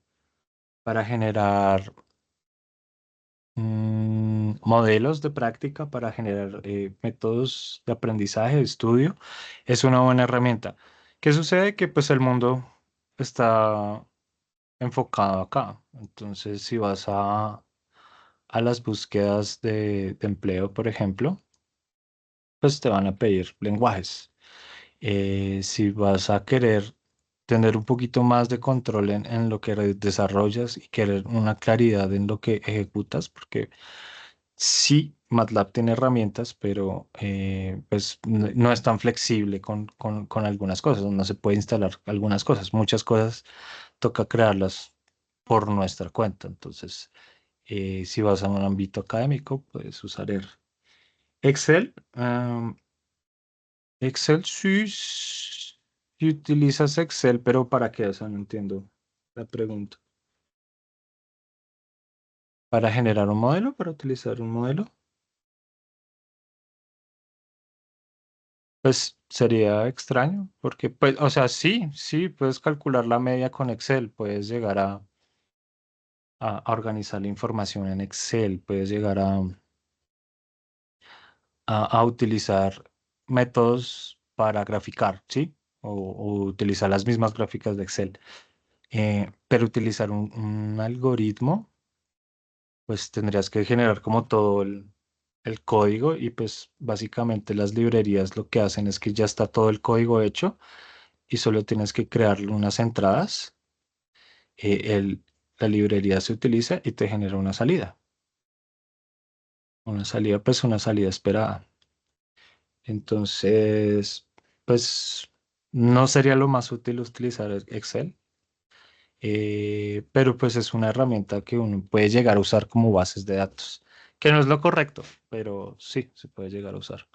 modelos de práctica, para generar métodos de aprendizaje, de estudio. Es una buena herramienta. ¿Qué sucede? Que pues el mundo está enfocado acá. Entonces, si vas a las búsquedas de empleo, por ejemplo, pues te van a pedir lenguajes. Si vas a querer tener un poquito más de control en lo que desarrollas y querer una claridad en lo que ejecutas, porque sí, MATLAB tiene herramientas, pero pues no es tan flexible con algunas cosas, no se puede instalar algunas cosas, muchas cosas toca crearlas por nuestra cuenta. Entonces, si vas a un ámbito académico, puedes usar R. Excel. Excel sí, si utilizas Excel, pero ¿para qué? O sea, no entiendo la pregunta. ¿Para generar un modelo? ¿Para utilizar un modelo? Pues sería extraño, porque, pues, o sea, sí, sí, puedes calcular la media con Excel, puedes llegar a organizar la información en Excel, puedes llegar a utilizar métodos para graficar, ¿sí? O utilizar las mismas gráficas de Excel. Pero utilizar un algoritmo, pues tendrías que generar como todo el código y pues básicamente las librerías lo que hacen es que ya está todo el código hecho y solo tienes que crear unas entradas. La librería se utiliza y te genera una salida. Una salida, pues una salida esperada. Entonces, pues no sería lo más útil utilizar Excel, pero pues es una herramienta que uno puede llegar a usar como bases de datos, que no es lo correcto, pero sí, se puede llegar a usar.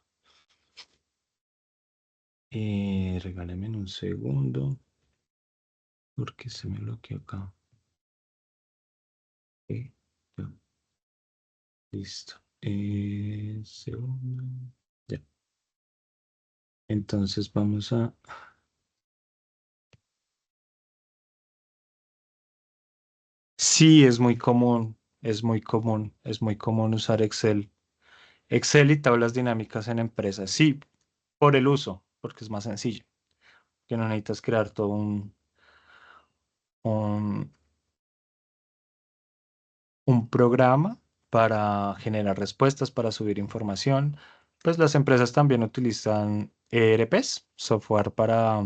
Regáleme un segundo, porque se me bloqueó acá. Ok, ya, listo. Segundo. Ya. Entonces vamos a... Sí, es muy común, es muy común, es muy común usar Excel. Excel y tablas dinámicas en empresas. Sí, por el uso, porque es más sencillo. Que no necesitas crear todo un, un programa para generar respuestas, para subir información. Pues las empresas también utilizan ERPs, software para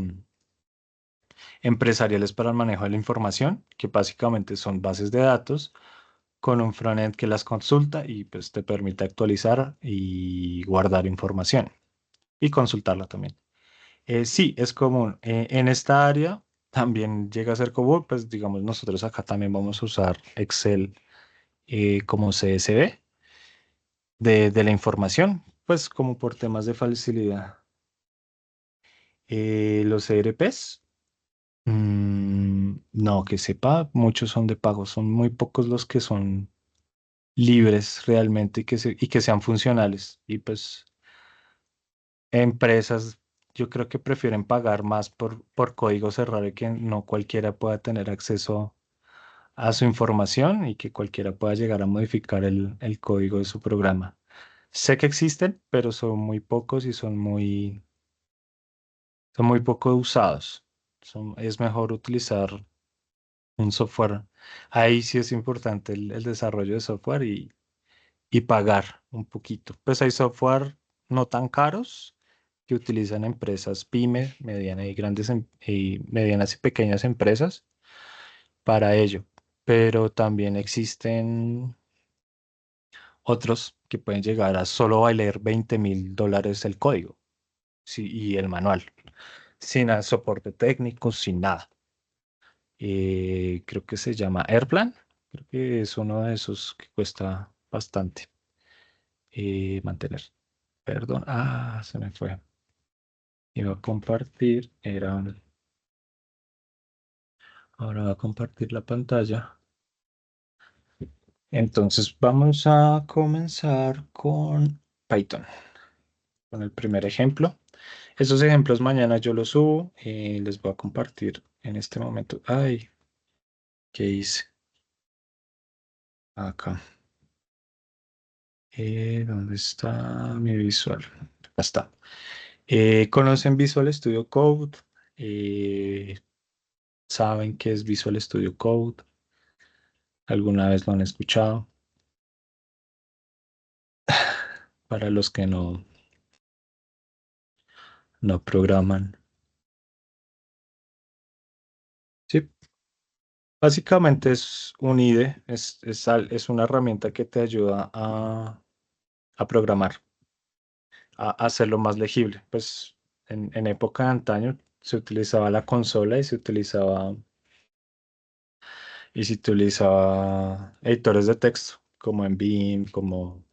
empresariales para el manejo de la información, que básicamente son bases de datos con un frontend que las consulta y pues te permite actualizar y guardar información y consultarla también. Sí, es común. En esta área también llega a ser común, pues digamos nosotros acá también vamos a usar Excel como CSV de la información, pues como por temas de facilidad. Los ERPs, no, que sepa, muchos son de pago, son muy pocos los que son libres realmente y que sean funcionales. Y pues empresas, yo creo que prefieren pagar más por código cerrado y que no cualquiera pueda tener acceso a su información y que cualquiera pueda llegar a modificar el código de su programa. Sé que existen, pero son muy pocos y son muy poco usados. Es mejor utilizar un software. Ahí sí es importante el desarrollo de software y pagar un poquito. Pues hay software no tan caros que utilizan empresas pyme, medianas y grandes y medianas y pequeñas empresas para ello. Pero también existen otros que pueden llegar a solo valer $20,000 el código, sí, y el manual, sin soporte técnico, sin nada. Creo que se llama Airplan. Creo que es uno de esos que cuesta bastante mantener. Perdón. Se me fue. Iba a compartir. Ahora voy a compartir la pantalla. Entonces vamos a comenzar con Python, con el primer ejemplo. Esos ejemplos mañana yo los subo y les voy a compartir en este momento. Ay, ¿qué hice? Acá. ¿Dónde está mi visual? Acá está. ¿Conocen Visual Studio Code? Eh, ¿Saben qué es Visual Studio Code? ¿Alguna vez lo han escuchado? Para los que no programan. Sí, básicamente es un IDE, es una herramienta que te ayuda a programar, a hacerlo más legible. Pues en época de antaño se utilizaba la consola y se utilizaba editores de texto, como en Vim, como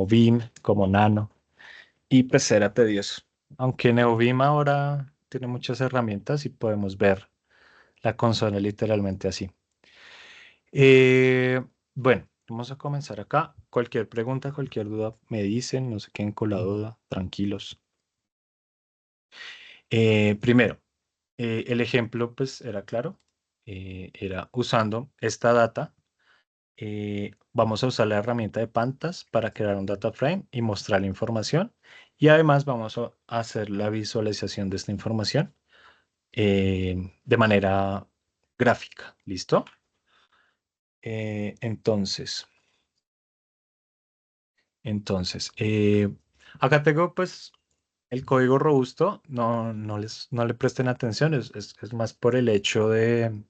Vim, como Nano, y pues era tedioso. Aunque NeoVim ahora tiene muchas herramientas y podemos ver la consola literalmente así. Bueno, vamos a comenzar acá. Cualquier pregunta, cualquier duda, me dicen, no se queden con la duda, tranquilos. Primero, el ejemplo pues era claro, era usando esta data. Vamos a usar la herramienta de Pandas para crear un data frame y mostrar la información. Y además vamos a hacer la visualización de esta información de manera gráfica. ¿Listo? Entonces, acá tengo pues el código robusto. No le presten atención. Es más por el hecho de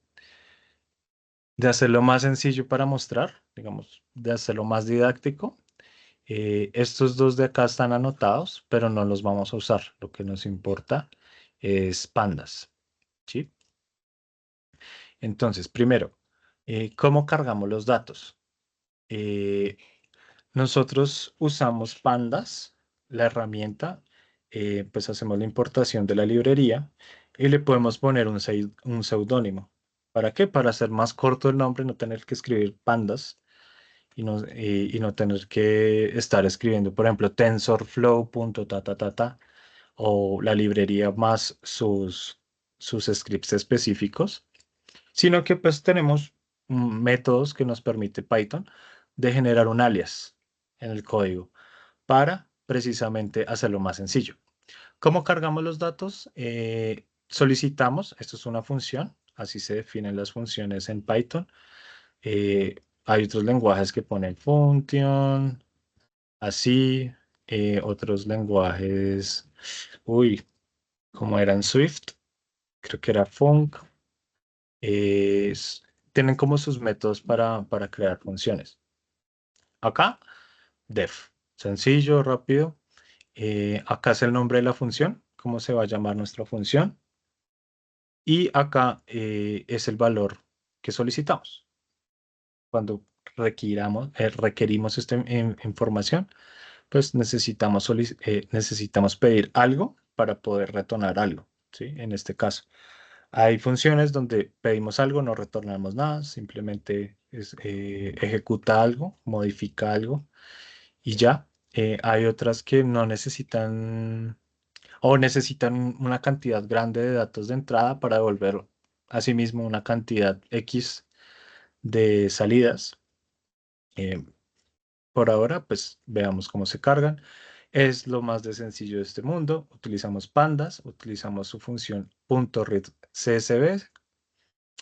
hacerlo más sencillo para mostrar, digamos, de hacerlo más didáctico. Estos dos de acá están anotados, pero no los vamos a usar. Lo que nos importa es pandas, ¿sí? Entonces, primero, ¿cómo cargamos los datos? Eh, Nosotros usamos pandas, la herramienta, pues hacemos la importación de la librería y le podemos poner un seudónimo. ¿Para qué? Para hacer más corto el nombre, no tener que escribir pandas y no tener que estar escribiendo, por ejemplo, TensorFlow, punto, ta, o la librería más sus scripts específicos, sino que pues tenemos métodos que nos permite Python de generar un alias en el código para precisamente hacerlo más sencillo. ¿Cómo cargamos los datos? Solicitamos, esto es una función, así se definen las funciones en Python. Hay otros lenguajes que ponen function, así, otros lenguajes, como eran Swift, creo que era func, es- tienen como sus métodos para crear funciones. Acá, def, sencillo, rápido. Acá es el nombre de la función, cómo se va a llamar nuestra función. Y acá es el valor que solicitamos. Cuando requerimos esta información, pues necesitamos pedir algo para poder retornar algo, ¿sí? En este caso. Hay funciones donde pedimos algo, no retornamos nada, simplemente ejecuta algo, modifica algo y ya. Hay otras que no necesitan o necesitan una cantidad grande de datos de entrada para devolver asimismo una cantidad X de salidas. Eh, por ahora, pues veamos cómo se cargan. Es lo más de sencillo de este mundo. Utilizamos pandas, utilizamos su función .read CSV.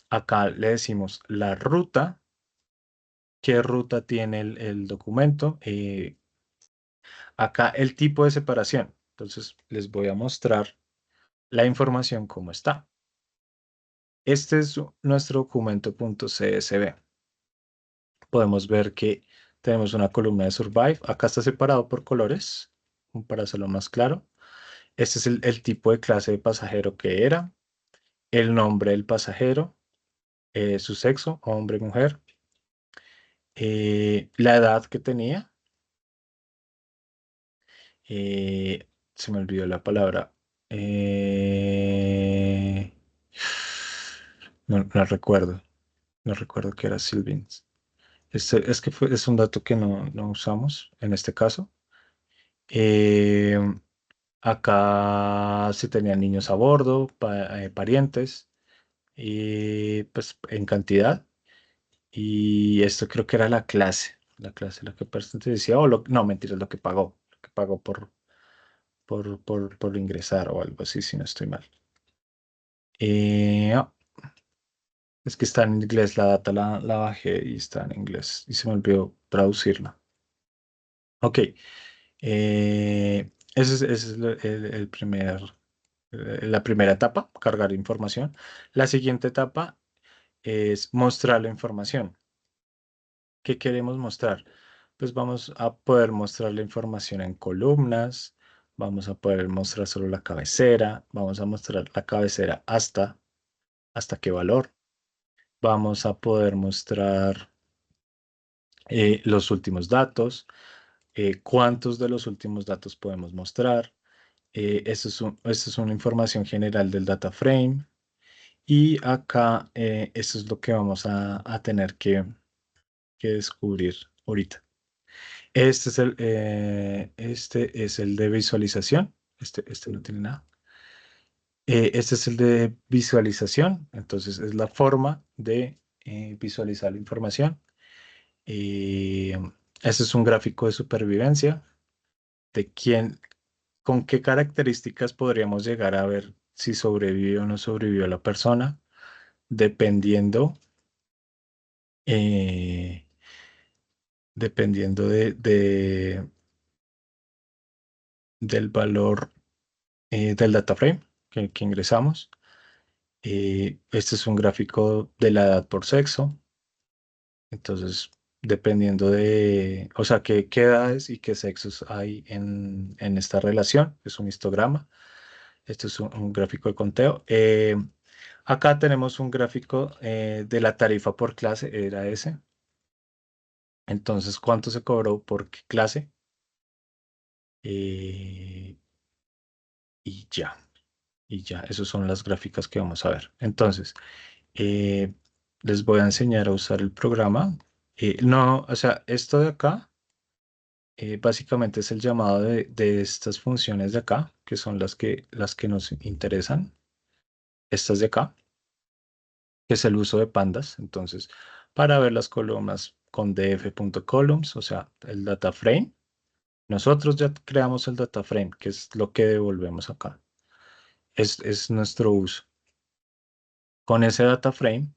Acá le decimos la ruta qué ruta tiene el documento. Acá el tipo de separación. Entonces les voy a mostrar la información como está. Este es nuestro documento .csv. Podemos ver que tenemos una columna de Survive. Acá está separado por colores, para hacerlo más claro. Este es el tipo de clase de pasajero que era, el nombre del pasajero, su sexo, hombre, mujer, la edad que tenía, se me olvidó la palabra, eh, no recuerdo qué era Sylvins. Es que es un dato que no usamos en este caso. Eh, Acá si tenían niños a bordo, parientes, y pues en cantidad. Y esto creo que era la clase la que pertenecía, no, mentira, lo que pagó por ingresar o algo así, si no estoy mal. Ah, es que está en inglés, la data la bajé y está en inglés y se me olvidó traducirla. Ok, ese es la primera etapa, cargar información. La siguiente etapa es mostrar la información. ¿Qué queremos mostrar? Pues vamos a poder mostrar la información en columnas, vamos a poder mostrar solo la cabecera, vamos a mostrar la cabecera hasta qué valor. Vamos a poder mostrar los últimos datos, cuántos de los últimos datos podemos mostrar. Esto es una información general del data frame. Y acá, esto es lo que vamos a tener que descubrir ahorita. Este es el de visualización. Este no tiene nada. Este es el de visualización. Entonces, es la forma de visualizar la información. Eh, este es un gráfico de supervivencia de con qué características podríamos llegar a ver si sobrevivió o no sobrevivió la persona, dependiendo, eh, dependiendo del valor del data frame que ingresamos. Este es un gráfico de la edad por sexo. Entonces, dependiendo o sea, qué edades y qué sexos hay en esta relación. Es un histograma. Esto es un gráfico de conteo. Acá tenemos un gráfico de la tarifa por clase, era ese. Entonces, ¿cuánto se cobró por qué clase? Eh, y ya, y ya, esas son las gráficas que vamos a ver. Entonces, eh, les voy a enseñar a usar el programa. No, o sea, esto de acá, básicamente es el llamado de estas funciones de acá, que son las que nos interesan. Estas de acá, que es el uso de pandas. Entonces, para ver las columnas con df.columns, o sea, el data frame, nosotros ya creamos el data frame, que es lo que devolvemos acá. Es nuestro uso. Con ese data frame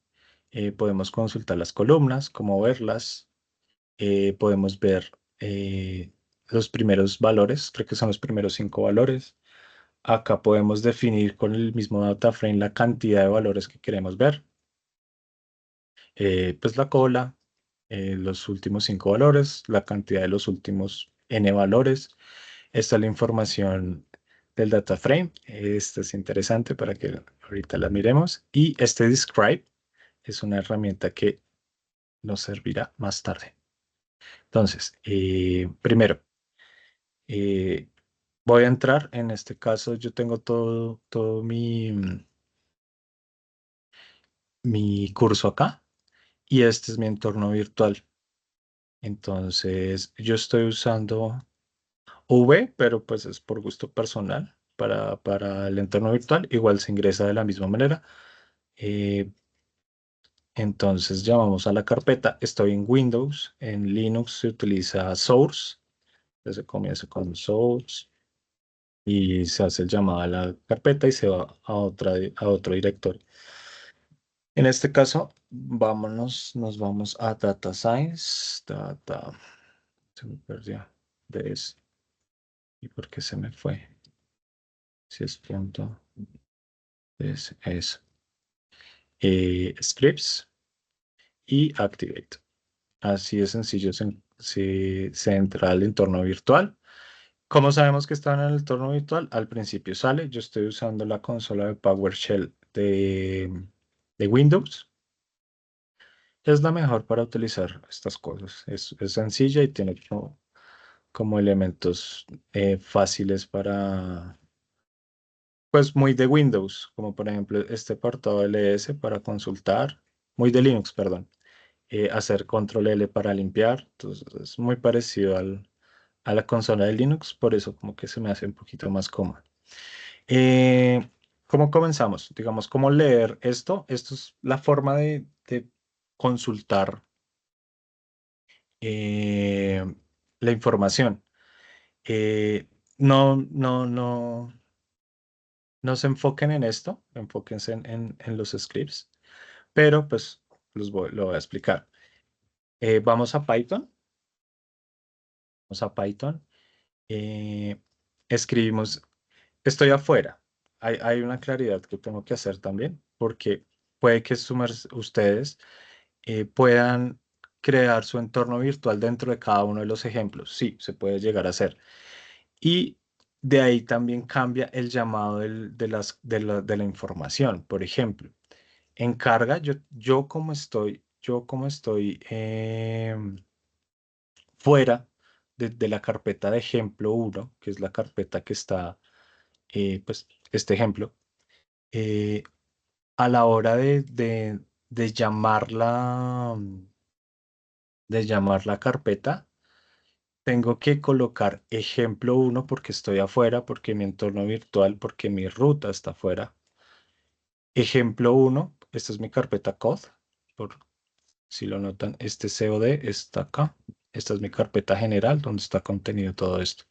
podemos consultar las columnas, cómo verlas. Podemos ver los primeros valores, creo que son los primeros 5 valores. Acá podemos definir con el mismo data frame la cantidad de valores que queremos ver. Pues la cola, los últimos 5 valores, la cantidad de los últimos n valores. Esta es la información del data frame. Esta es interesante para que ahorita la miremos. Y este describe es una herramienta que nos servirá más tarde. Entonces, primero, eh, voy a entrar. En este caso, yo tengo todo mi curso acá y este es mi entorno virtual. Entonces, yo estoy usando V, pero pues es por gusto personal para el entorno virtual. Igual se ingresa de la misma manera. Eh, entonces, llamamos a la carpeta. Estoy en Windows. En Linux se utiliza Source. Entonces, comienza con Source y se hace el llamado a la carpeta y se va a otro directorio. En este caso, nos vamos a Data Science. Se me perdió. DS. ¿Y por qué se me fue? Si es punto. DS, eso. Scripts y Activate. Así de sencillo se entra al entorno virtual. ¿Cómo sabemos que están en el entorno virtual? Al principio sale. Yo estoy usando la consola de PowerShell de Windows. Es la mejor para utilizar estas cosas. Es sencilla y tiene como elementos fáciles para, pues muy de Windows, como por ejemplo este portado ls para consultar, muy de Linux, perdón, hacer control L para limpiar. Entonces es muy parecido a la consola de Linux, por eso como que se me hace un poquito más cómodo. Eh, ¿Cómo comenzamos? Digamos, ¿cómo leer esto? Esto es la forma de consultar eh, la información. Eh, no no se enfoquen en esto, enfóquense en los scripts, pero pues lo voy a explicar. Vamos a Python, vamos a Python, eh, escribimos, estoy afuera. Hay una claridad que tengo que hacer también, porque puede que ustedes puedan crear su entorno virtual dentro de cada uno de los ejemplos. Sí, se puede llegar a hacer. Y de ahí también cambia el llamado de la información. Por ejemplo, en carga, yo como estoy fuera de la carpeta de ejemplo uno, que es la carpeta que está, pues, este ejemplo, eh, a la hora de de llamar la carpeta, tengo que colocar ejemplo uno porque estoy afuera, porque mi entorno virtual, porque mi ruta está afuera. Ejemplo uno, esta es mi carpeta code, por si lo notan, este COD está acá. Esta es mi carpeta general donde está contenido todo esto.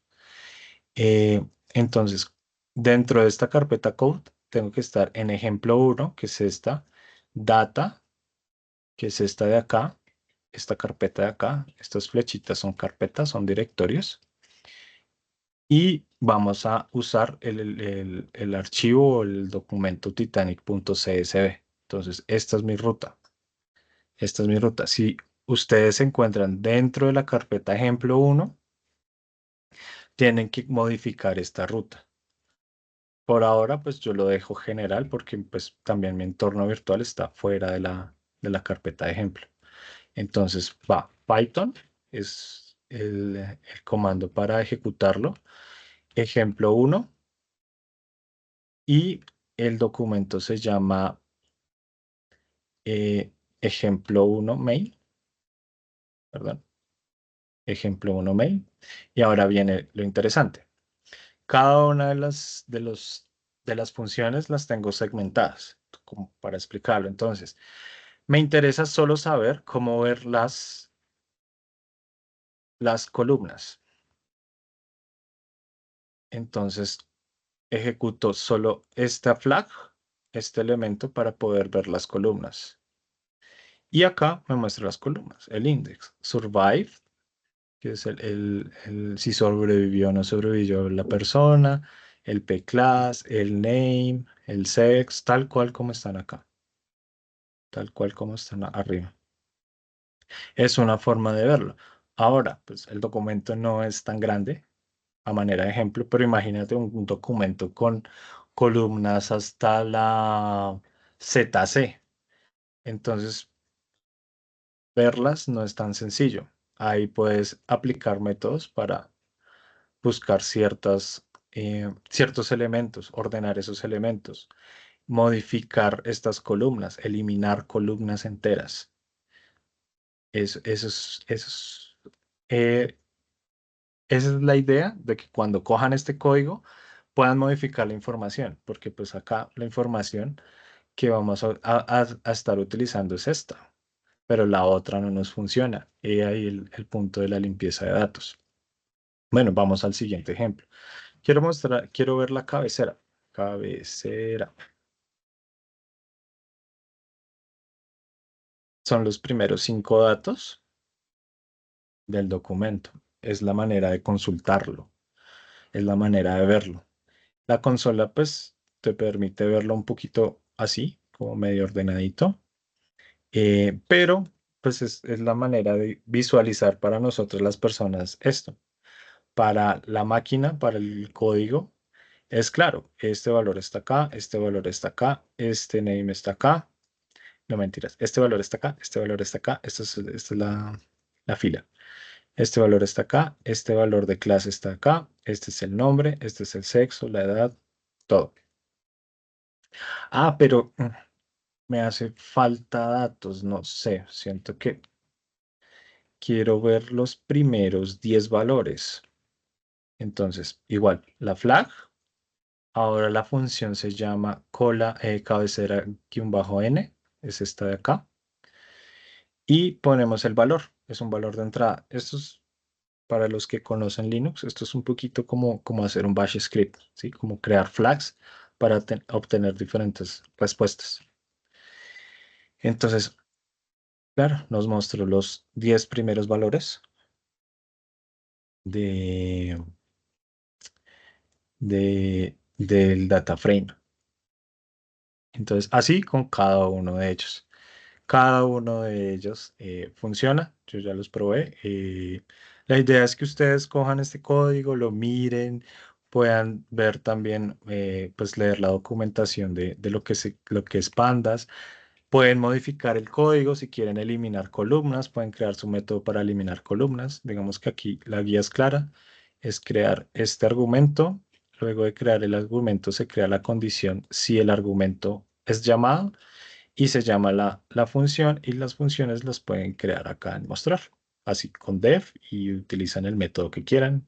Eh, entonces, dentro de esta carpeta code, tengo que estar en ejemplo uno, que es esta, data, que es esta de acá, esta carpeta de acá. Estas flechitas son carpetas, son directorios. Y vamos a usar el archivo o el documento titanic.csv. Entonces, esta es mi ruta. Esta es mi ruta. Si ustedes se encuentran dentro de la carpeta ejemplo uno, tienen que modificar esta ruta. Por ahora, pues yo lo dejo general porque pues también mi entorno virtual está fuera de la carpeta de ejemplo. Entonces va Python, es el comando para ejecutarlo. Ejemplo uno y el documento se llama ejemplo uno main, perdón, ejemplo uno main. Y ahora viene lo interesante. Cada una de las funciones las tengo segmentadas, como para explicarlo. Entonces, me interesa solo saber cómo ver las columnas. Entonces, ejecuto solo esta flag, este elemento, para poder ver las columnas. Y acá me muestra las columnas, el index, survive, que es si sobrevivió o no sobrevivió la persona, el p-class, el name, el sex, tal cual como están acá, tal cual como están arriba. Es una forma de verlo. Ahora, pues el documento no es tan grande a manera de ejemplo, pero imagínate un documento con columnas hasta la ZC. Entonces, verlas no es tan sencillo. Ahí puedes aplicar métodos para buscar ciertos elementos, ordenar esos elementos, modificar estas columnas, eliminar columnas enteras. Eh, esa es la idea de que cuando cojan este código puedan modificar la información, porque pues acá la información que vamos a estar utilizando es esta, pero la otra no nos funciona. Y ahí el punto de la limpieza de datos. Bueno, vamos al siguiente ejemplo. Quiero ver la cabecera. Cabecera. son los primeros 5 datos del documento. Es la manera de consultarlo, es la manera de verlo. La consola, pues, te permite verlo un poquito así, como medio ordenadito, pero, pues, es la manera de visualizar para nosotros las personas esto. Para la máquina, para el código, es claro, este valor está acá, este valor está acá, este name está acá. No mentiras, este valor está acá, este valor está acá, esta es la fila. Este valor está acá, este valor de clase está acá, este es el nombre, este es el sexo, la edad, todo. Ah, pero me hace falta datos, no sé, siento que quiero ver los primeros 10 valores. Entonces, igual, la flag, ahora la función se llama cabecera-n, es esta de acá, y ponemos el valor, es un valor de entrada. Esto es para los que conocen Linux, esto es un poquito como hacer un bash script, ¿sí? Como crear flags para obtener diferentes respuestas. Entonces, claro, nos mostró los 10 primeros valores de, del data frame. Entonces, así con cada uno de ellos. Cada uno de ellos funciona, yo ya los probé. La idea es que ustedes cojan este código, lo miren, puedan ver también, pues leer la documentación de lo que es Pandas. Pueden modificar el código si quieren eliminar columnas, pueden crear su método para eliminar columnas. Digamos que aquí la guía es clara, es crear este argumento. Luego de crear el argumento se crea la condición si el argumento es llamado y se llama la función y las funciones las pueden crear acá en mostrar. Así con def y utilizan el método que quieran.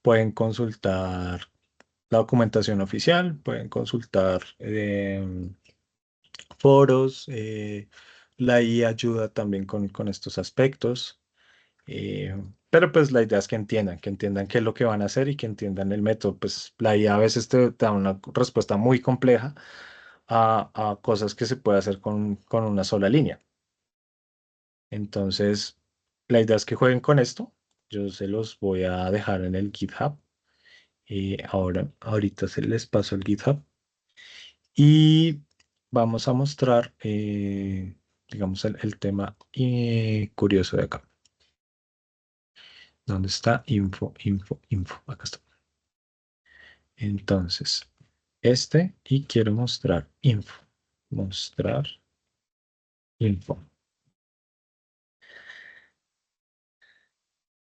Pueden consultar la documentación oficial, pueden consultar foros. La IA ayuda también con estos aspectos. Pero pues la idea es que entiendan qué es lo que van a hacer y que entiendan el método. Pues la IA a veces te da una respuesta muy compleja a cosas que se puede hacer con una sola línea. Entonces, la idea es que jueguen con esto. Yo se los voy a dejar en el GitHub. Ahorita se les paso el GitHub. Y vamos a mostrar, digamos, el tema curioso de acá. ¿Dónde está? Info, info, info. Acá está. Entonces, y quiero mostrar info. Mostrar info.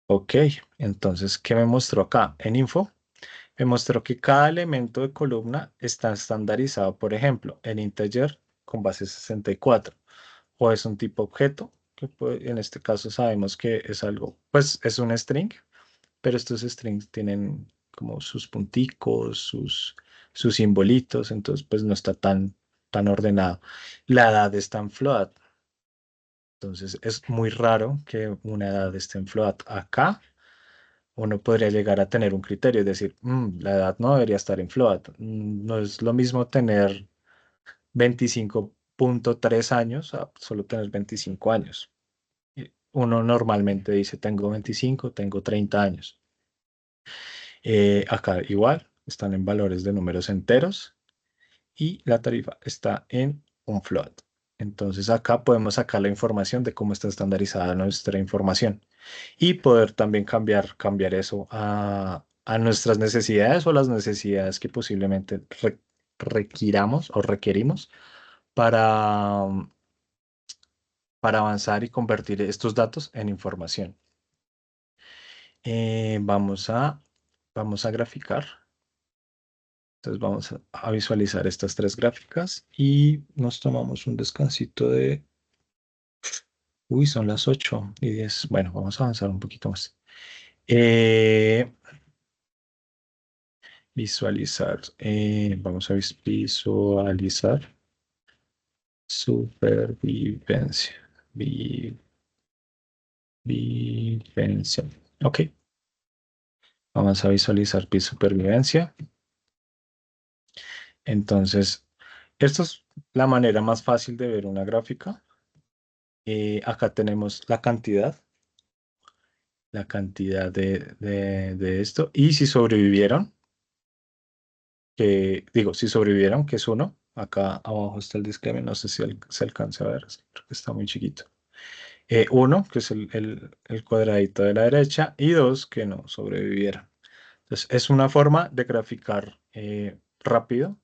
Ok, entonces, ¿qué me mostró acá? En info, me mostró que cada elemento de columna está estandarizado, por ejemplo, en integer con base 64, o es un tipo objeto, que en este caso sabemos que es algo, pues es un string, pero estos strings tienen como sus punticos, sus simbolitos, entonces pues no está tan ordenado. La edad está en float, entonces es muy raro que una edad esté en float. Acá uno podría llegar a tener un criterio, es decir, la edad no debería estar en float. No es lo mismo tener 25,3 años a solo tener 25 años. Uno normalmente dice, tengo 25, tengo 30 años. Acá igual, están en valores de números enteros y la tarifa está en un float. Entonces acá podemos sacar la información de cómo está estandarizada nuestra información y poder también cambiar eso a nuestras necesidades o las necesidades que posiblemente requiramos o requerimos para, para avanzar y convertir estos datos en información. Eh, vamos a, vamos a graficar. Entonces vamos a visualizar estas tres gráficas y nos tomamos un descansito de... Uy, son las 8:10. Bueno, vamos a avanzar un poquito más. Eh, visualizar. Vamos a visualizar supervivencia. Vivencia. Ok. Vamos a visualizar supervivencia. Entonces, esta es la manera más fácil de ver una gráfica. Acá tenemos la cantidad de esto. Y si sobrevivieron, si sobrevivieron, que es 1. Acá abajo está el disclaimer, no sé si se alcanza a ver, creo que está muy chiquito. 1, que es el cuadradito de la derecha, y 2, que no sobrevivieron. Entonces, es una forma de graficar rápido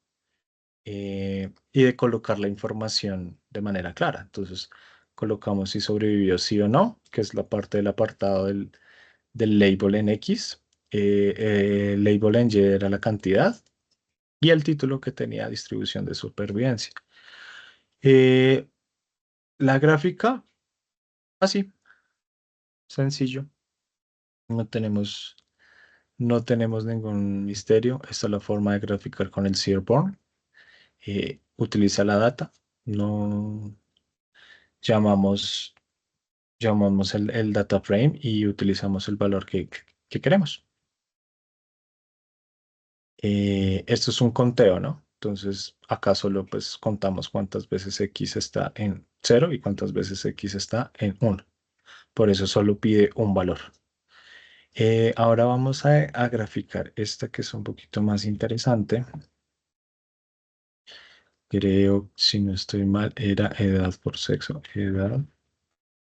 y de colocar la información de manera clara. Entonces, colocamos si sobrevivió sí o no, que es la parte del apartado del label en X. El label en Y era la cantidad y el título que tenía distribución de supervivencia. Eh, la gráfica, así, sencillo. No tenemos, no tenemos ningún misterio. Esta es la forma de graficar con el Searborn. Utiliza la data. No llamamos, llamamos el data frame y utilizamos el valor que queremos. Esto es un conteo, ¿no? Entonces, acá solo pues contamos cuántas veces X está en 0 y cuántas veces X está en 1. Por eso solo pide un valor. Ahora vamos a graficar esta que es un poquito más interesante. Creo, si no estoy mal, era edad por sexo. Edad.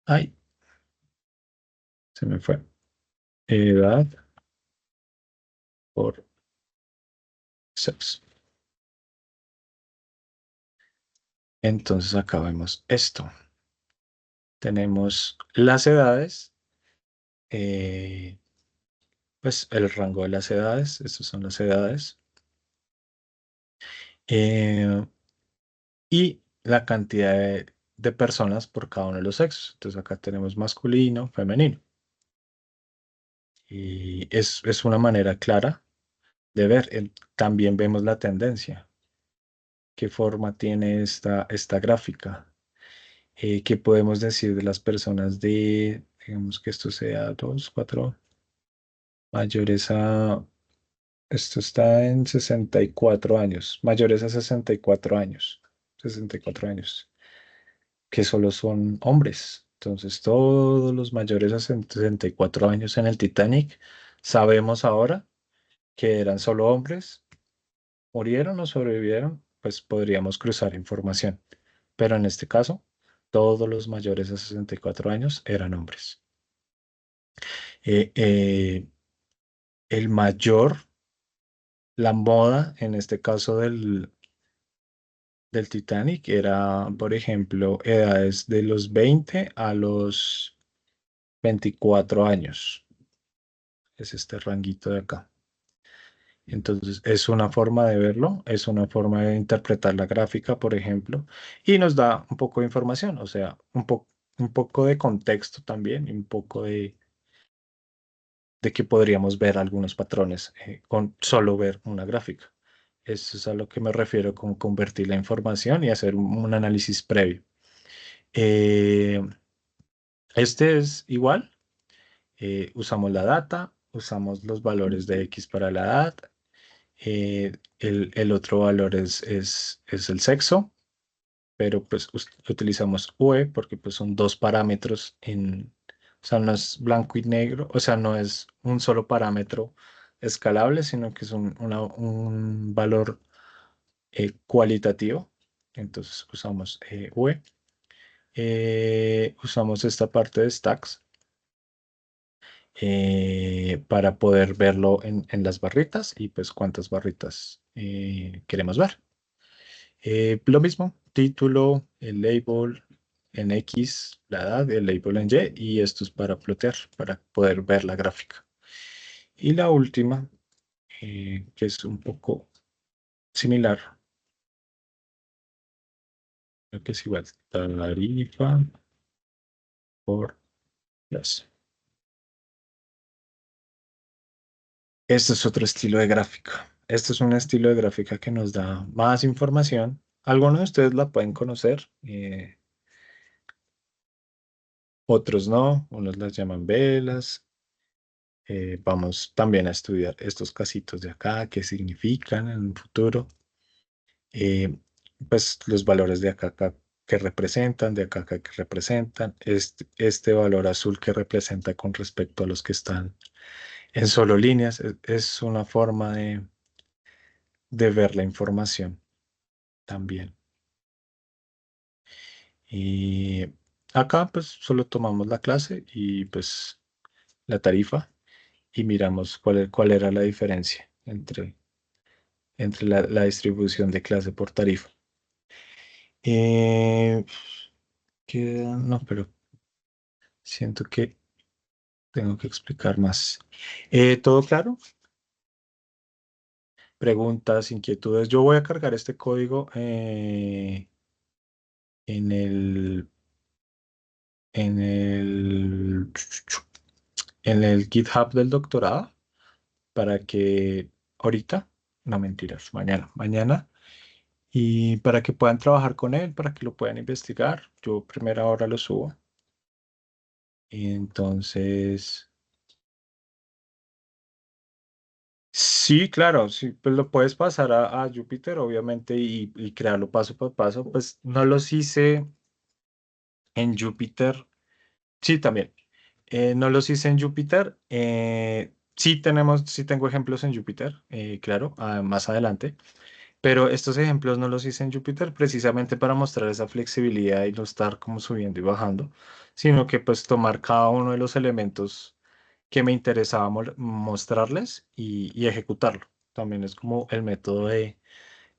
Ay, se me fue. Edad por sexo. Entonces acá vemos esto. Tenemos las edades, pues el rango de las edades, estas son las edades, eh, y la cantidad de personas por cada uno de los sexos. Entonces acá tenemos masculino, femenino. Y es una manera clara de ver. También vemos la tendencia. ¿Qué forma tiene esta gráfica? ¿Qué podemos decir de las personas digamos que esto sea 2, 4 mayores a, esto está en 64 años, mayores a 64 años, 64 años, que solo son hombres. Entonces, todos los mayores a 64 años en el Titanic, sabemos ahora que eran solo hombres, murieron o sobrevivieron, pues podríamos cruzar información. Pero en este caso, todos los mayores a 64 años eran hombres. Eh, eh, el mayor, la moda, en este caso del Titanic, era, por ejemplo, edades de los 20 a los 24 años. Es este ranguito de acá. Entonces, es una forma de verlo, es una forma de interpretar la gráfica, por ejemplo, y nos da un poco de información, o sea, un poco de contexto también, y un poco de que podríamos ver algunos patrones con solo ver una gráfica. Eso es a lo que me refiero con convertir la información y hacer un análisis previo. Eh, este es igual, usamos la data, usamos los valores de X para la edad. El otro valor es el sexo, pero pues utilizamos UE porque pues son dos parámetros o sea, no es blanco y negro, o sea, no es un solo parámetro escalable, sino que es un valor cualitativo. Entonces usamos UE. Usamos esta parte de stacks para poder verlo en las barritas y pues cuántas barritas queremos ver. Lo mismo, título, el label en X, la edad, el label en Y, y esto es para plotear, para poder ver la gráfica. Y la última, que es un poco similar, creo que es igual, tarifa por las. Este es otro estilo de gráfica. Este es un estilo de gráfica que nos da más información. Algunos de ustedes la pueden conocer, otros no, unos las llaman velas. Vamos también a estudiar estos casitos de acá, qué significan en un futuro. Eh, pues los valores de acá que representan, de acá que representan, este valor azul que representa con respecto a los que están en solo líneas. Es una forma de ver la información también. Y acá pues solo tomamos la clase y pues la tarifa y miramos cuál era la diferencia entre la distribución de clase por tarifa. Eh, no, pero siento que tengo que explicar más. ¿Todo claro? Preguntas, inquietudes. Yo voy a cargar este código en el, en el, en el GitHub del doctorado para que ahorita, no mentiras, mañana, y para que puedan trabajar con él, para que lo puedan investigar. Yo primera hora lo subo. Y entonces, sí, claro, sí, pues lo puedes pasar a Jupyter, obviamente, y crearlo paso por paso. Pues no los hice en Jupyter. Sí, también. No los hice en Jupyter. Sí tengo ejemplos en Jupyter, claro, más adelante. Pero estos ejemplos no los hice en Jupyter precisamente para mostrar esa flexibilidad y no estar como subiendo y bajando, sino que pues tomar cada uno de los elementos que me interesaba mostrarles y ejecutarlo. También es como el método de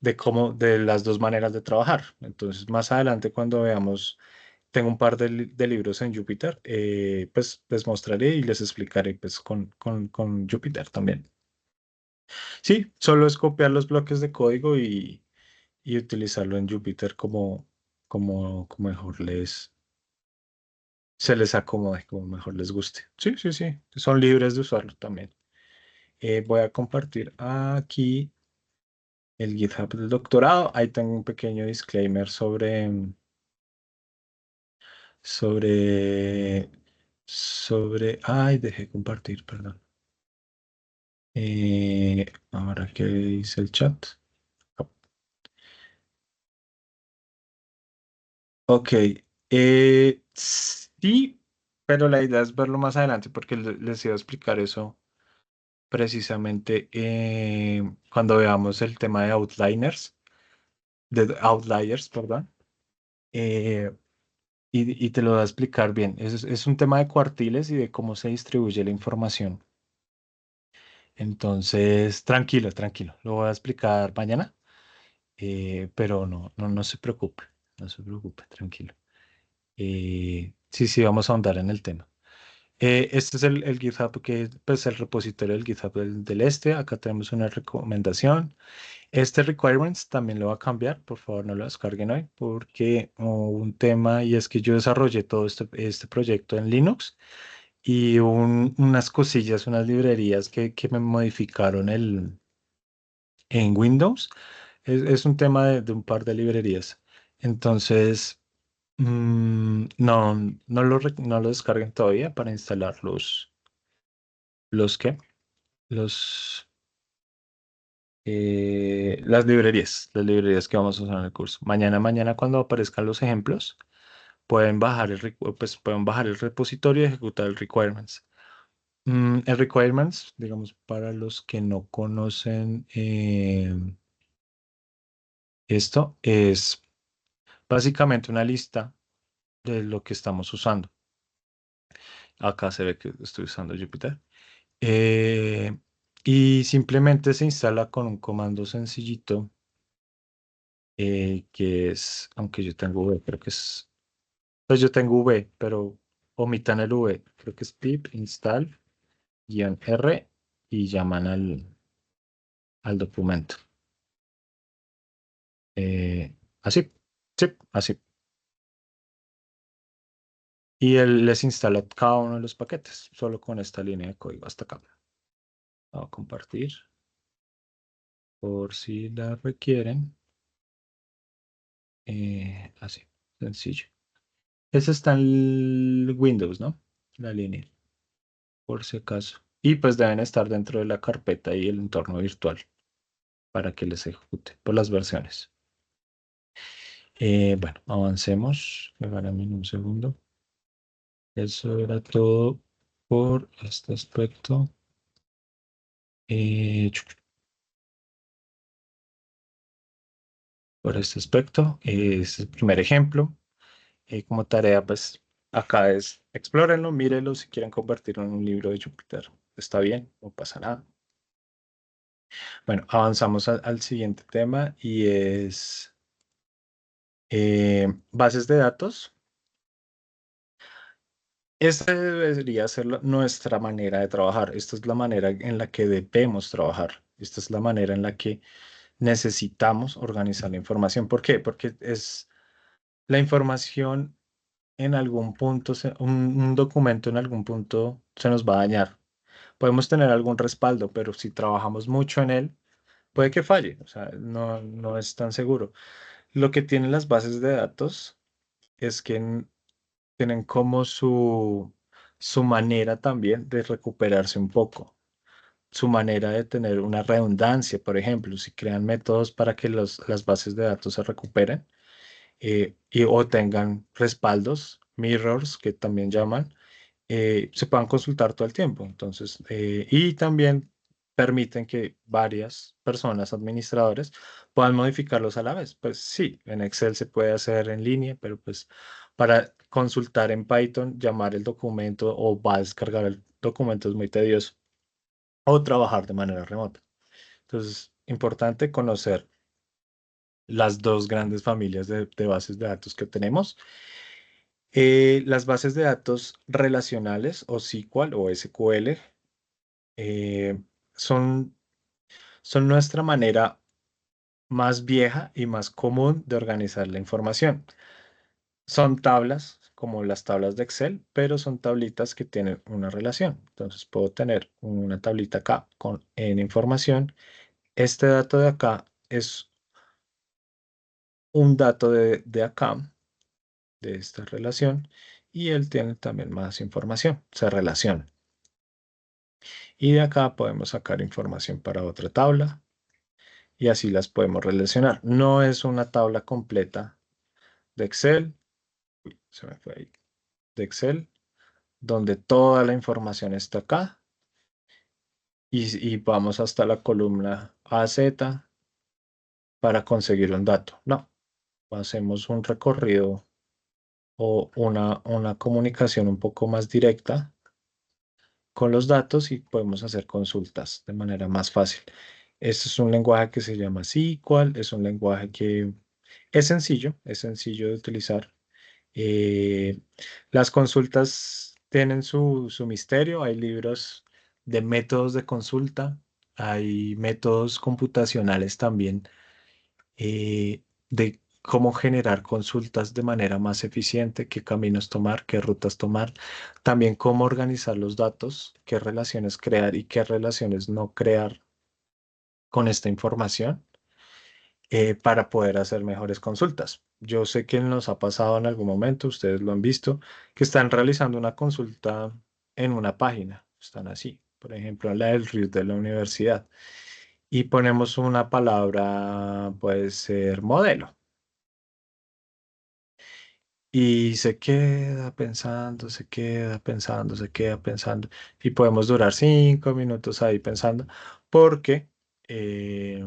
las dos maneras de trabajar. Entonces, más adelante cuando veamos, tengo un par de libros en Jupyter, pues les mostraré y les explicaré pues con Jupyter también. Sí, solo es copiar los bloques de código y utilizarlo en Jupyter como mejor se les acomode, como mejor les guste. Sí, sí, sí, son libres de usarlo también. Voy a compartir aquí el GitHub del doctorado. Ahí tengo un pequeño disclaimer sobre, ay, dejé compartir, perdón. Ahora que hice el chat. Ok, sí, pero la idea es verlo más adelante porque les iba a explicar eso precisamente cuando veamos el tema de outliers, perdón, eh, y te lo voy a explicar bien. Es un tema de cuartiles y de cómo se distribuye la información. Entonces, tranquilo, tranquilo, lo voy a explicar mañana, pero no se preocupe, no se preocupe, tranquilo. Sí, sí, vamos a ahondar en el tema. Este es el GitHub que es pues, el repositorio del GitHub del este. Acá tenemos una recomendación. Este requirements también lo va a cambiar. Por favor, no lo descarguen hoy porque hubo un tema y es que yo desarrollé todo este proyecto en Linux y unas cosillas, unas librerías que me modificaron en Windows. Es un tema de un par de librerías. Entonces, no lo descarguen todavía para instalar ¿qué? Los, las librerías que vamos a usar en el curso. Mañana cuando aparezcan los ejemplos, pueden bajar el repositorio y ejecutar el requirements. El requirements, digamos, para los que no conocen esto, es básicamente una lista de lo que estamos usando. Acá se ve que estoy usando Jupyter. Eh, y simplemente se instala con un comando sencillito que es, aunque yo tengo V, creo que es, pues yo tengo V, pero omitan el V, creo que es pip install -R y llaman al documento. Así, sí, así. Y él les instala cada uno de los paquetes, solo con esta línea de código hasta acá. Voy a compartir por si la requieren. Así, sencillo. Ese está en Windows, ¿no? La línea, por si acaso. Y pues deben estar dentro de la carpeta y el entorno virtual para que les ejecute por las versiones. Bueno, avancemos. Regálame un segundo. Eso era todo por este aspecto. Eh, por este aspecto, es el primer ejemplo. Como tarea, pues acá es explórenlo, mírenlo si quieren convertirlo en un libro de Júpiter. Está bien, no pasa nada. Bueno, avanzamos al siguiente tema y es bases de datos. Esta debería ser nuestra manera de trabajar. Esta es la manera en la que debemos trabajar. Esta es la manera en la que necesitamos organizar la información. ¿Por qué? Porque es la información en algún punto, un documento en algún punto se nos va a dañar. Podemos tener algún respaldo, pero si trabajamos mucho en él, puede que falle. O sea, no es tan seguro. Lo que tienen las bases de datos es que tienen como su manera también de recuperarse un poco, su manera de tener una redundancia, por ejemplo, si crean métodos para que las bases de datos se recuperen o tengan respaldos, mirrors, que también llaman, se puedan consultar todo el tiempo. Entonces, y también permiten que varias personas, administradores, puedan modificarlos a la vez. Pues sí, en Excel se puede hacer en línea, pero pues para consultar en Python, llamar el documento o va a descargar el documento es muy tedioso o trabajar de manera remota. Entonces, importante conocer las dos grandes familias de bases de datos que tenemos. Las bases de datos relacionales o SQL o SQL eh, son, son nuestra manera más vieja y más común de organizar la información. Son tablas como las tablas de Excel, pero son tablitas que tienen una relación. Entonces puedo tener una tablita acá con N información. Este dato de acá es un dato de acá, de esta relación, y él tiene también más información, se relaciona. Y de acá podemos sacar información para otra tabla y así las podemos relacionar. No es una tabla completa de Excel, uy, se me fue ahí, de Excel, donde toda la información está acá y vamos hasta la columna AZ para conseguir un dato. No, hacemos un recorrido o una comunicación un poco más directa con los datos y podemos hacer consultas de manera más fácil. Este es un lenguaje que se llama SQL, es un lenguaje que es sencillo de utilizar. Eh, las consultas tienen su misterio, hay libros de métodos de consulta, hay métodos computacionales también de cómo generar consultas de manera más eficiente, qué caminos tomar, qué rutas tomar, también cómo organizar los datos, qué relaciones crear y qué relaciones no crear con esta información para poder hacer mejores consultas. Yo sé que nos ha pasado en algún momento, ustedes lo han visto, que están realizando una consulta en una página, están así, por ejemplo, la del RIS de la universidad, y ponemos una palabra, puede ser modelo. Y se queda pensando, se queda pensando, se queda pensando. Y podemos durar 5 minutos ahí pensando, porque eh,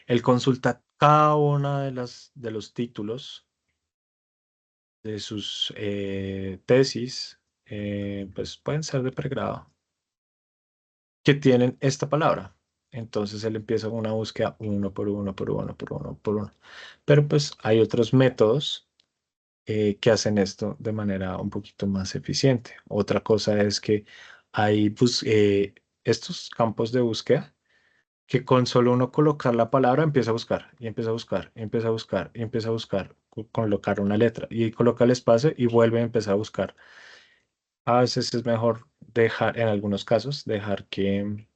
él consulta cada una de los títulos de sus tesis, pues pueden ser de pregrado, que tienen esta palabra. Entonces él empieza una búsqueda uno por uno, por uno, por uno, por uno. Pero pues hay otros métodos que hacen esto de manera un poquito más eficiente. Otra cosa es que hay estos campos de búsqueda que con solo uno colocar la palabra empieza a buscar y empieza a buscar y empieza a buscar y empieza a buscar, colocar una letra y coloca el espacio y vuelve a empezar a buscar. A veces es mejor dejar, en algunos casos, dejar que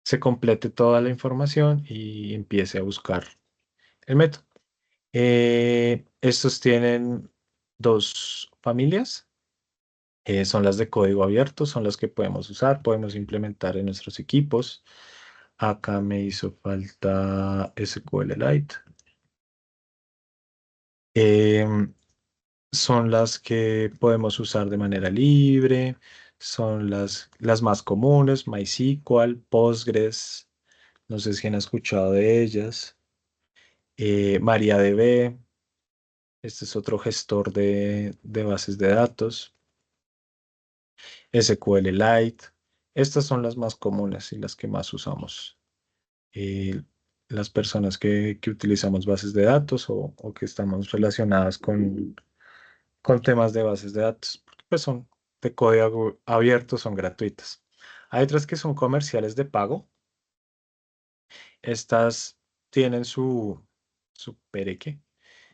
se complete toda la información y empiece a buscar el método. Estos tienen dos familias. Son las de código abierto, son las que podemos usar, podemos implementar en nuestros equipos. Acá me hizo falta SQLite. Em, Son las que podemos usar de manera libre, son las más comunes, MySQL, Postgres, no sé si han escuchado de ellas, MariaDB, este es otro gestor de bases de datos, SQLite, estas son las más comunes y las que más usamos. eh, las personas que utilizamos bases de datos o que estamos relacionadas con temas de bases de datos, porque pues son de código abierto, son gratuitas. Hay otras que son comerciales de pago. Estas tienen su pereque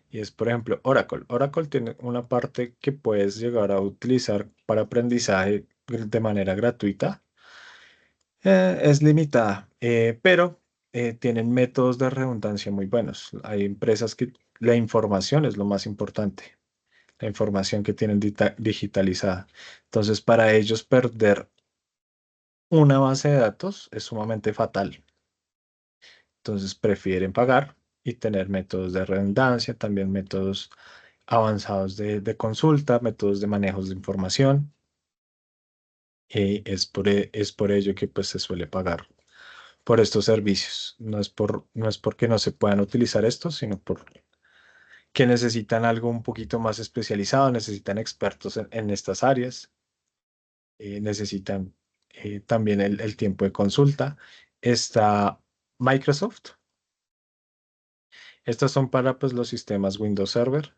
y es, por ejemplo, Oracle. Oracle tiene una parte que puedes llegar a utilizar para aprendizaje de manera gratuita. Es limitada, pero tienen métodos de redundancia muy buenos. Hay empresas que la información es lo más importante, la información que tienen digitalizada. Entonces, para ellos perder una base de datos es sumamente fatal. Entonces, prefieren pagar y tener métodos de redundancia, también métodos avanzados de consulta, métodos de manejos de información. Es por ello que pues se suele pagar por estos servicios. No es porque no se puedan utilizar estos, sino por que necesitan algo un poquito más especializado, necesitan expertos en estas áreas, necesitan también el tiempo de consulta. Está Microsoft. Estas son para pues, los sistemas Windows Server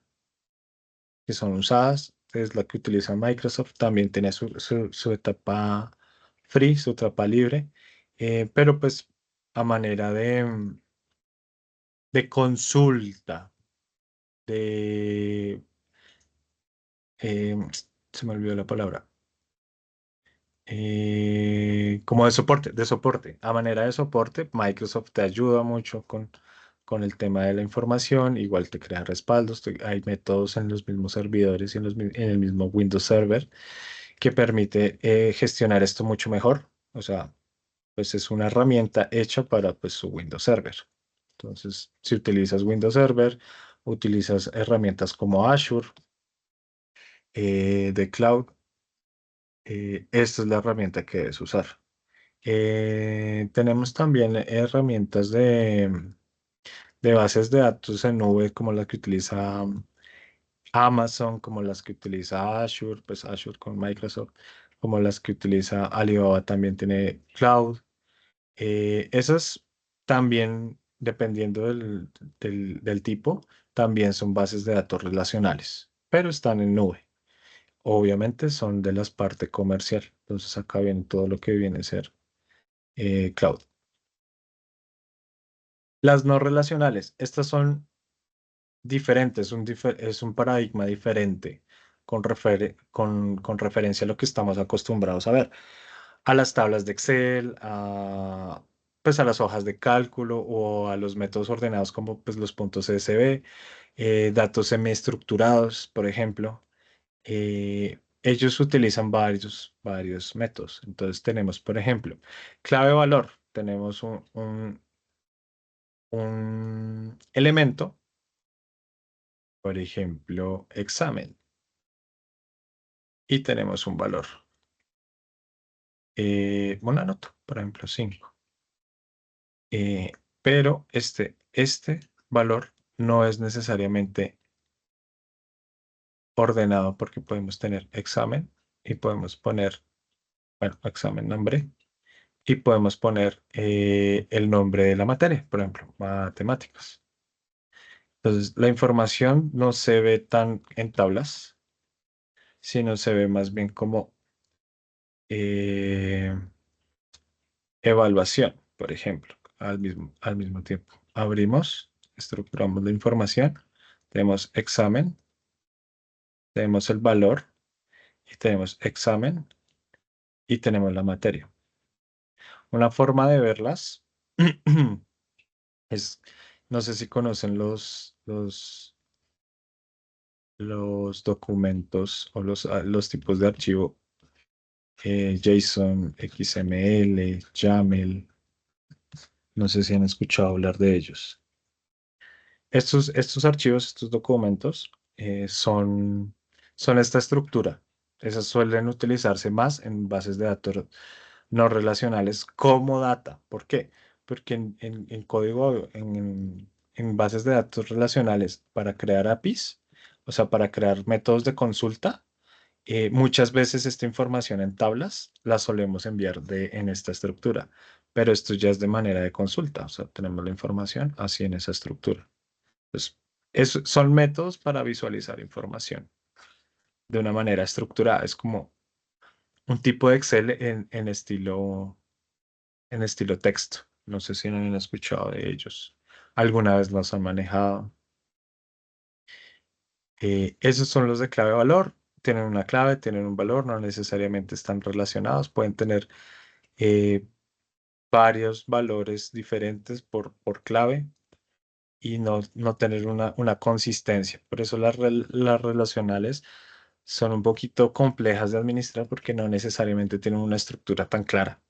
que son usadas. Es la que utiliza Microsoft. También tiene su etapa free, su etapa libre. Pero pues a manera de consulta, de... eh, se me olvidó la palabra. Como de soporte. A manera de soporte, Microsoft te ayuda mucho con el tema de la información, igual te crea respaldos, hay métodos en los mismos servidores y en el mismo Windows Server que permite gestionar esto mucho mejor. O sea, pues es una herramienta hecha para pues, su Windows Server. Entonces, si utilizas Windows Server, utilizas herramientas como Azure, de Cloud, esta es la herramienta que debes usar. Tenemos también herramientas de bases de datos en nube como las que utiliza Amazon, como las que utiliza Azure, pues Azure con Microsoft, como las que utiliza Alibaba también tiene Cloud. Esas también, dependiendo del tipo, también son bases de datos relacionales, pero están en nube. Obviamente son de las partes comercial. Entonces acá viene todo lo que viene a ser cloud. Las no relacionales, estas son diferentes, es un paradigma diferente con referencia a lo que estamos acostumbrados a ver, a las tablas de Excel, pues a las hojas de cálculo o a los métodos ordenados como pues, los puntos CSV, datos semiestructurados, por ejemplo. Ellos utilizan varios métodos. Entonces tenemos, por ejemplo, clave valor. Tenemos un elemento, por ejemplo, examen, y tenemos un valor. Una nota, por ejemplo, 5. Pero este valor no es necesariamente ordenado porque podemos tener examen y podemos poner, bueno, examen nombre y podemos poner el nombre de la materia, por ejemplo, matemáticas. Entonces, la información no se ve tan en tablas, sino se ve más bien como eh, evaluación, por ejemplo, al mismo tiempo. Abrimos, estructuramos la información, tenemos examen, tenemos el valor y tenemos examen y tenemos la materia. Una forma de verlas es, no sé si conocen los documentos o los tipos de archivo JSON, XML, YAML. No sé si han escuchado hablar de ellos. Estos archivos, estos documentos, son esta estructura. Esas suelen utilizarse más en bases de datos no relacionales como data. ¿Por qué? Porque en código, en bases de datos relacionales para crear APIs, o sea, para crear métodos de consulta, muchas veces esta información en tablas la solemos enviar en esta estructura, pero esto ya es de manera de consulta, o sea, tenemos la información así en esa estructura. Entonces, son métodos para visualizar información de una manera estructurada. Es como un tipo de Excel en estilo texto. No sé si han escuchado de ellos. Alguna vez los han manejado. Esos son los de clave-valor. Tienen una clave, tienen un valor, no necesariamente están relacionados. Pueden tener eh, varios valores diferentes por clave y no tener una consistencia. Por eso las relacionales son un poquito complejas de administrar porque no necesariamente tienen una estructura tan clara.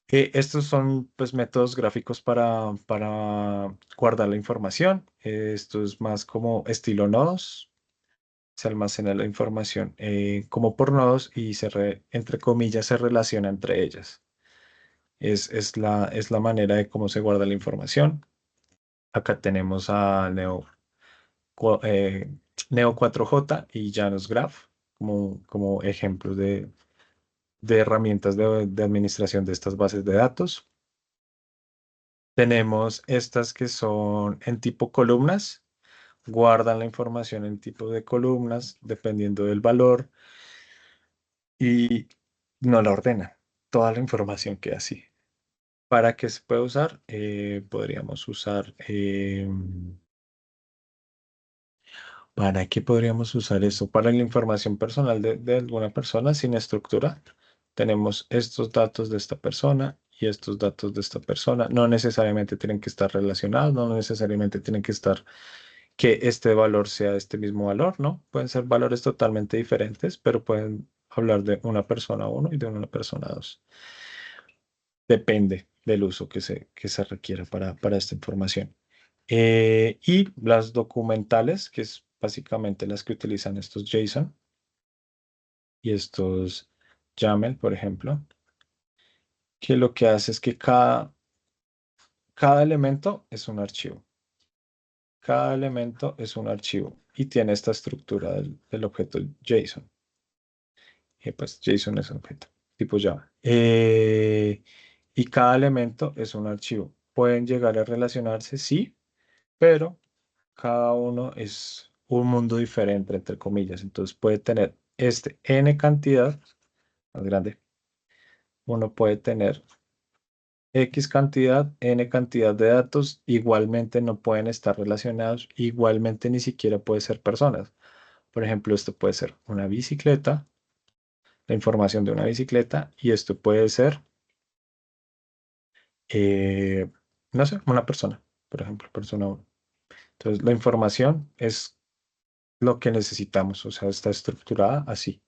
Estos son pues métodos gráficos para guardar la información. Esto es más como estilo nodos. Se almacena la información como por nodos y entre comillas se relaciona entre ellas. Es la manera de cómo se guarda la información. Acá tenemos a cua- eh, Neo 4J y Janus Graph como ejemplos de herramientas de administración de estas bases de datos. Tenemos estas que son en tipo columnas, guardan la información en tipo de columnas dependiendo del valor y no la ordenan. Toda la información queda así. ¿Para qué se puede usar? Podríamos usar, ¿para qué podríamos usar eso? Para la información personal de alguna persona sin estructura. Tenemos estos datos de esta persona y estos datos de esta persona. No necesariamente tienen que estar relacionados, no necesariamente tienen que estar que este valor sea este mismo valor, ¿no? Pueden ser valores totalmente diferentes, pero pueden hablar de una persona uno y de una persona 2. Depende del uso que se requiera para esta información. Y las documentales, que es básicamente las que utilizan estos JSON y estos YAML, por ejemplo, que lo que hace es que cada elemento es un archivo. Cada elemento es un archivo y tiene esta estructura del objeto JSON. Pues JSON es un objeto tipo Java. Y cada elemento es un archivo. Pueden llegar a relacionarse, sí, pero cada uno es un mundo diferente, entre comillas. Entonces puede tener n cantidad, más grande. Uno puede tener X cantidad, n cantidad de datos, igualmente no pueden estar relacionados, igualmente ni siquiera puede ser personas. Por ejemplo, esto puede ser una bicicleta, la información de una bicicleta, y esto puede ser, eh, no sé, una persona, por ejemplo, persona 1. Entonces, la información es lo que necesitamos, o sea, está estructurada así,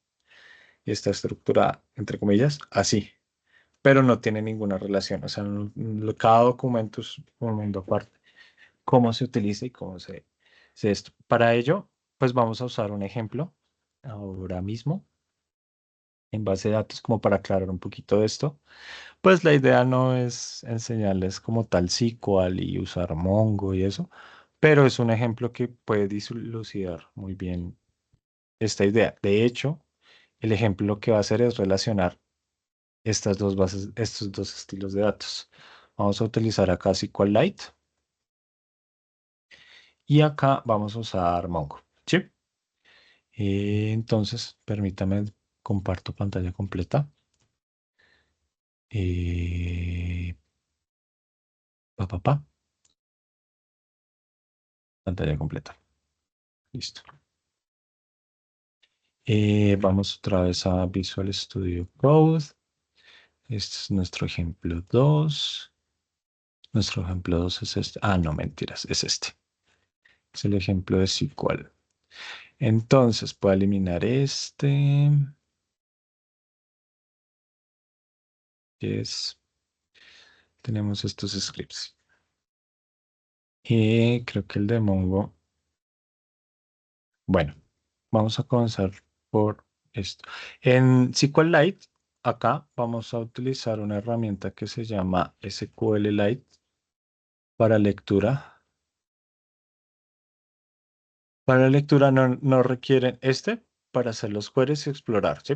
y está estructurada, entre comillas, así, pero no tiene ninguna relación, o sea, cada documento es un mundo aparte. Cómo se utiliza y cómo se esto. Para ello, pues vamos a usar un ejemplo ahora mismo en base de datos como para aclarar un poquito de esto. Pues la idea no es enseñarles como tal SQL y usar Mongo y eso, pero es un ejemplo que puede dilucidar muy bien esta idea. De hecho, el ejemplo lo que va a hacer es relacionar estas dos bases, estos dos estilos de datos. Vamos a utilizar acá SQLite y acá vamos a usar Mongo. ¿Sí? Entonces, permítame, comparto pantalla completa. Eh, pa. Pantalla completa. Listo. Vamos otra vez a Visual Studio Code. Este es nuestro ejemplo 2. Nuestro ejemplo 2 es este. Ah, no, mentiras, es este. Es el ejemplo de SQL. Entonces, puedo eliminar este. Yes. Tenemos estos scripts. Y creo que el de Mongo. Bueno, vamos a comenzar por esto. En SQLite, acá vamos a utilizar una herramienta que se llama SQLite para lectura. Para lectura no requieren este para hacer los queries y explorar, ¿sí?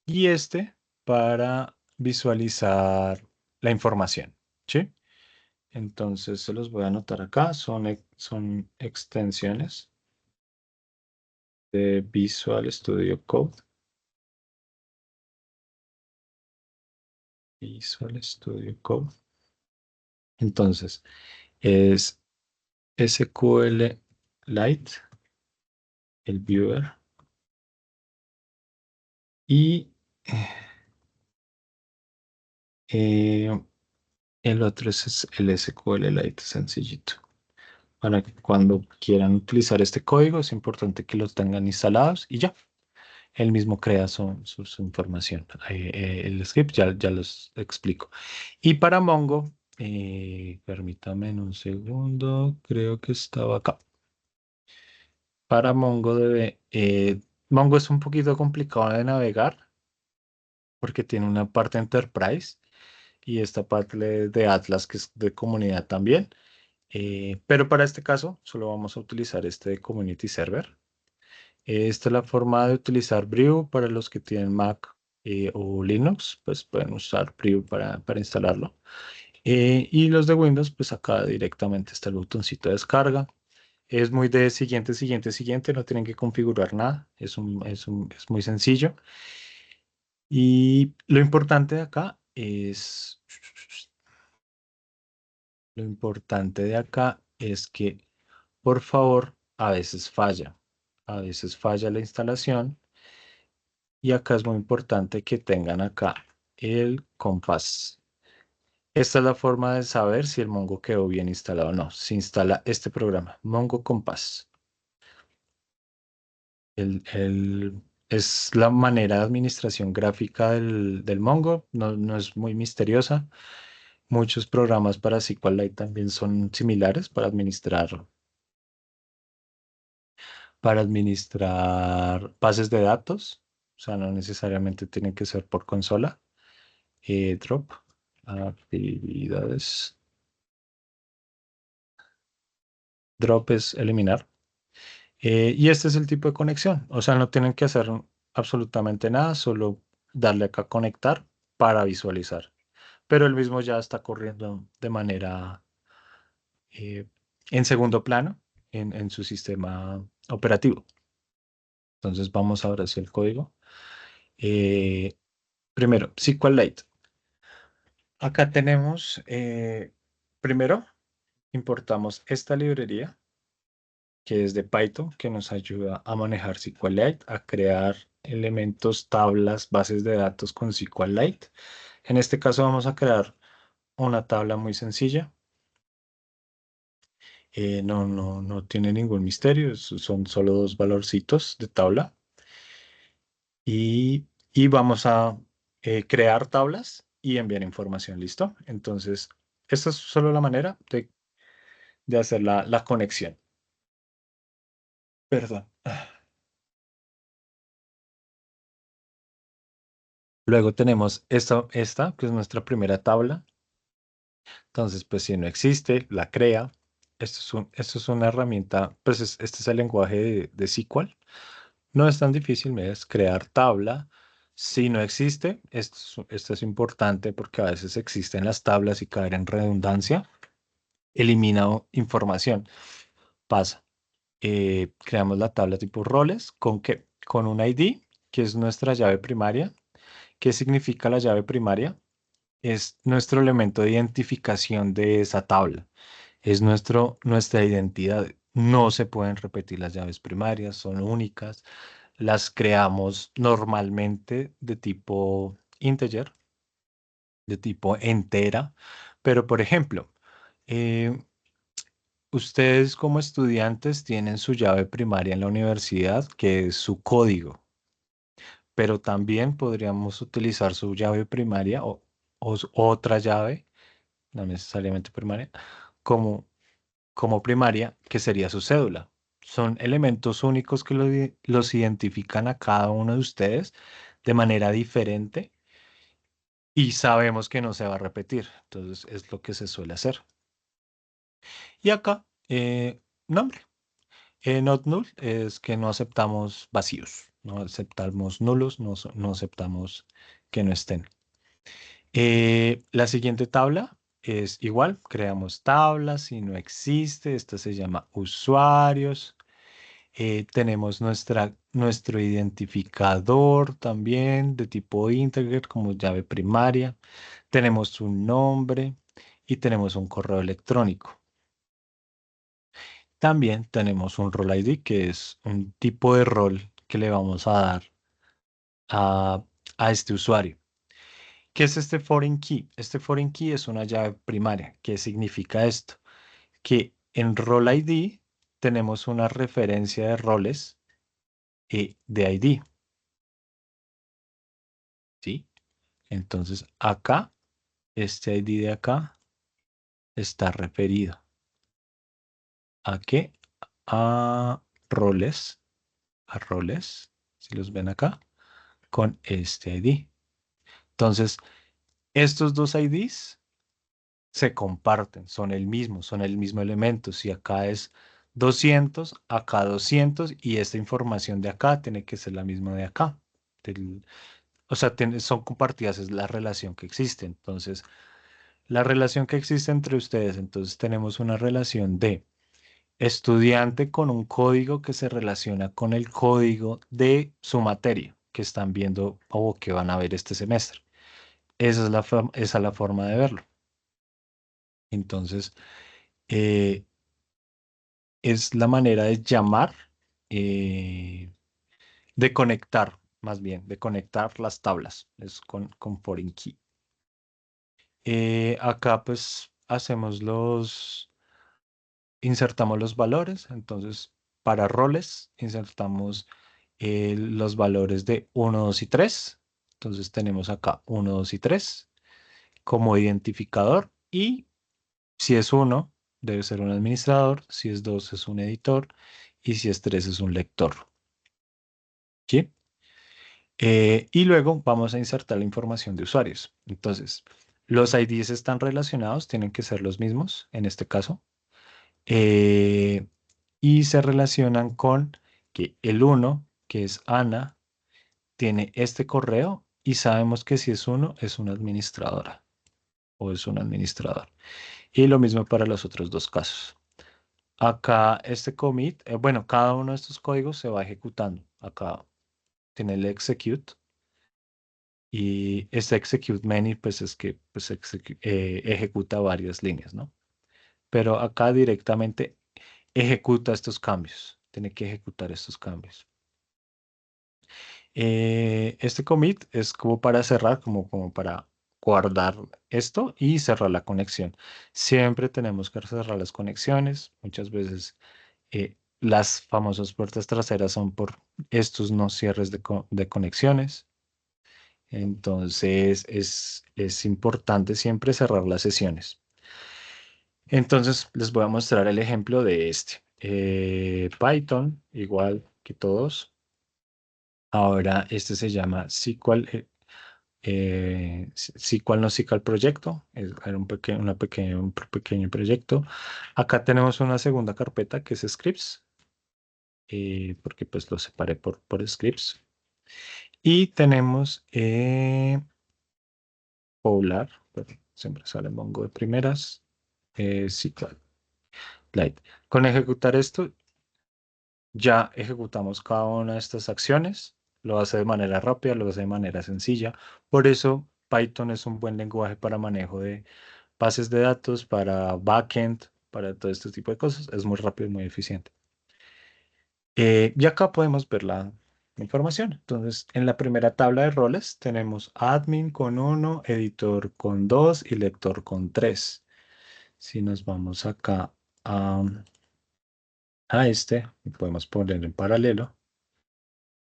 Y este para visualizar la información, ¿sí? Entonces se los voy a anotar acá. Son extensiones de Visual Studio Code. Visual Studio Code. Entonces, es SQLite, el viewer, y eh, el otro es el SQLite sencillito. Para que cuando quieran utilizar este código, es importante que los tengan instalados y ya. Él mismo crea su información. El script ya los explico. Y para Mongo, permítame un segundo, creo que estaba acá. Para Mongo es un poquito complicado de navegar porque tiene una parte Enterprise y esta parte de Atlas que es de comunidad también. Pero para este caso solo vamos a utilizar este de Community Server. Esta es la forma de utilizar Brew para los que tienen Mac o Linux, pues pueden usar Brew para instalarlo. Y los de Windows, pues acá directamente está el botoncito de descarga. Es muy de siguiente, siguiente, siguiente, no tienen que configurar nada, es muy sencillo. Y lo importante de acá lo importante de acá es que, por favor, a veces falla la instalación y acá es muy importante que tengan acá el compás. Esta es la forma de saber si el Mongo quedó bien instalado o no. Se instala este programa, Mongo Compass. Es la manera de administración gráfica del Mongo, no es muy misteriosa. Muchos programas para SQLite también son similares para administrar bases de datos. O sea, no necesariamente tienen que ser por consola. Drop, actividades. Drop es eliminar. Y este es el tipo de conexión. O sea, no tienen que hacer absolutamente nada, solo darle acá a conectar para visualizar. Pero el mismo ya está corriendo de manera eh, en segundo plano en su sistema operativo. Entonces vamos ahora hacia el código. Eh, Primero, SQLite. Acá tenemos, primero, importamos esta librería que es de Python, que nos ayuda a manejar SQLite, a crear elementos, tablas, bases de datos con SQLite. En este caso vamos a crear una tabla muy sencilla. No tiene ningún misterio, son solo dos valorcitos de tabla. Y vamos a crear tablas y enviar información, ¿listo? Entonces, esta es solo la manera de hacer la conexión. Perdón. Luego tenemos esta, que es nuestra primera tabla. Entonces, pues si no existe, la crea. Esto es una herramienta, pues este es el lenguaje de SQL. No es tan difícil, es crear tabla. Si no existe, esto es importante porque a veces existen las tablas y caer en redundancia. Elimina información. Pasa. Creamos la tabla tipo roles. ¿Con qué? Con un ID, que es nuestra llave primaria. ¿Qué significa la llave primaria? Es nuestro elemento de identificación de esa tabla. Es nuestra identidad. No se pueden repetir las llaves primarias, son únicas. Las creamos normalmente de tipo integer, de tipo entera. Pero, por ejemplo, eh, ustedes como estudiantes tienen su llave primaria en la universidad, que es su código, pero también podríamos utilizar su llave primaria o otra llave, no necesariamente primaria, como como primaria, que sería su cédula. Son elementos únicos que los identifican a cada uno de ustedes de manera diferente y sabemos que no se va a repetir. Entonces es lo que se suele hacer. Y acá, nombre. Not null es que no aceptamos vacíos, no aceptamos nulos, no aceptamos que no estén. La siguiente tabla es igual, creamos tablas, si no existe, esta se llama usuarios. Tenemos nuestro identificador también de tipo integer como llave primaria. Tenemos un nombre y tenemos un correo electrónico. También tenemos un role ID que es un tipo de rol que le vamos a dar a, a este usuario. ¿Qué es este foreign key? Este foreign key es una llave primaria. ¿Qué significa esto? Que en role ID tenemos una referencia de roles de ID. ¿Sí? Entonces acá, este ID de acá está referido. ¿A qué? A roles. A roles. Si los ven acá. Con este ID. Entonces, estos dos IDs se comparten, son el mismo elemento. Si acá es 200, acá 200 y esta información de acá tiene que ser la misma de acá. O sea, son compartidas, es la relación que existe. Entonces, la relación que existe entre ustedes, entonces tenemos una relación de estudiante con un código que se relaciona con el código de su materia que están viendo o que van a ver este semestre. Esa es esa es la forma de verlo. Entonces, eh, es la manera de llamar, eh, de conectar, más bien, de conectar las tablas. Es con foreign key. Acá pues insertamos los valores. Entonces, para roles, insertamos los valores de 1, 2 y 3. Entonces, tenemos acá 1, 2 y 3 como identificador y si es 1, debe ser un administrador. Si es 2, es un editor. Y si es 3, es un lector. ¿Sí? Y luego vamos a insertar la información de usuarios. Entonces, los IDs están relacionados, tienen que ser los mismos en este caso. eh, y se relacionan con que el 1, que es Ana, tiene este correo y sabemos que si es 1, es una administradora o es un administrador. Y lo mismo para los otros dos casos. Acá este commit, bueno, cada uno de estos códigos se va ejecutando. Acá tiene el execute y este execute many pues es que pues, ejecuta varias líneas, ¿no? Pero acá directamente ejecuta estos cambios. Tiene que ejecutar estos cambios. Este commit es como para cerrar, como para guardar esto y cerrar la conexión. Siempre tenemos que cerrar las conexiones. Muchas veces las famosas puertas traseras son por estos no cierres de conexiones. Entonces es importante siempre cerrar las sesiones. Entonces les voy a mostrar el ejemplo de este. Python, igual que todos. Ahora este se llama SQL, SQL no SQL Proyecto. Era un pequeño proyecto. Acá tenemos una segunda carpeta que es scripts, porque pues lo separé por scripts. Y tenemos Polar, pero siempre sale Mongo de primeras. SQL Lite. Con ejecutar esto, ya ejecutamos cada una de estas acciones. Lo hace de manera rápida, lo hace de manera sencilla. Por eso Python es un buen lenguaje para manejo de bases de datos, para backend, para todo este tipo de cosas. Es muy rápido y muy eficiente. Y acá podemos ver la información. Entonces, en la primera tabla de roles tenemos admin con 1, editor con 2 y lector con 3. Si nos vamos acá a este, podemos poner en paralelo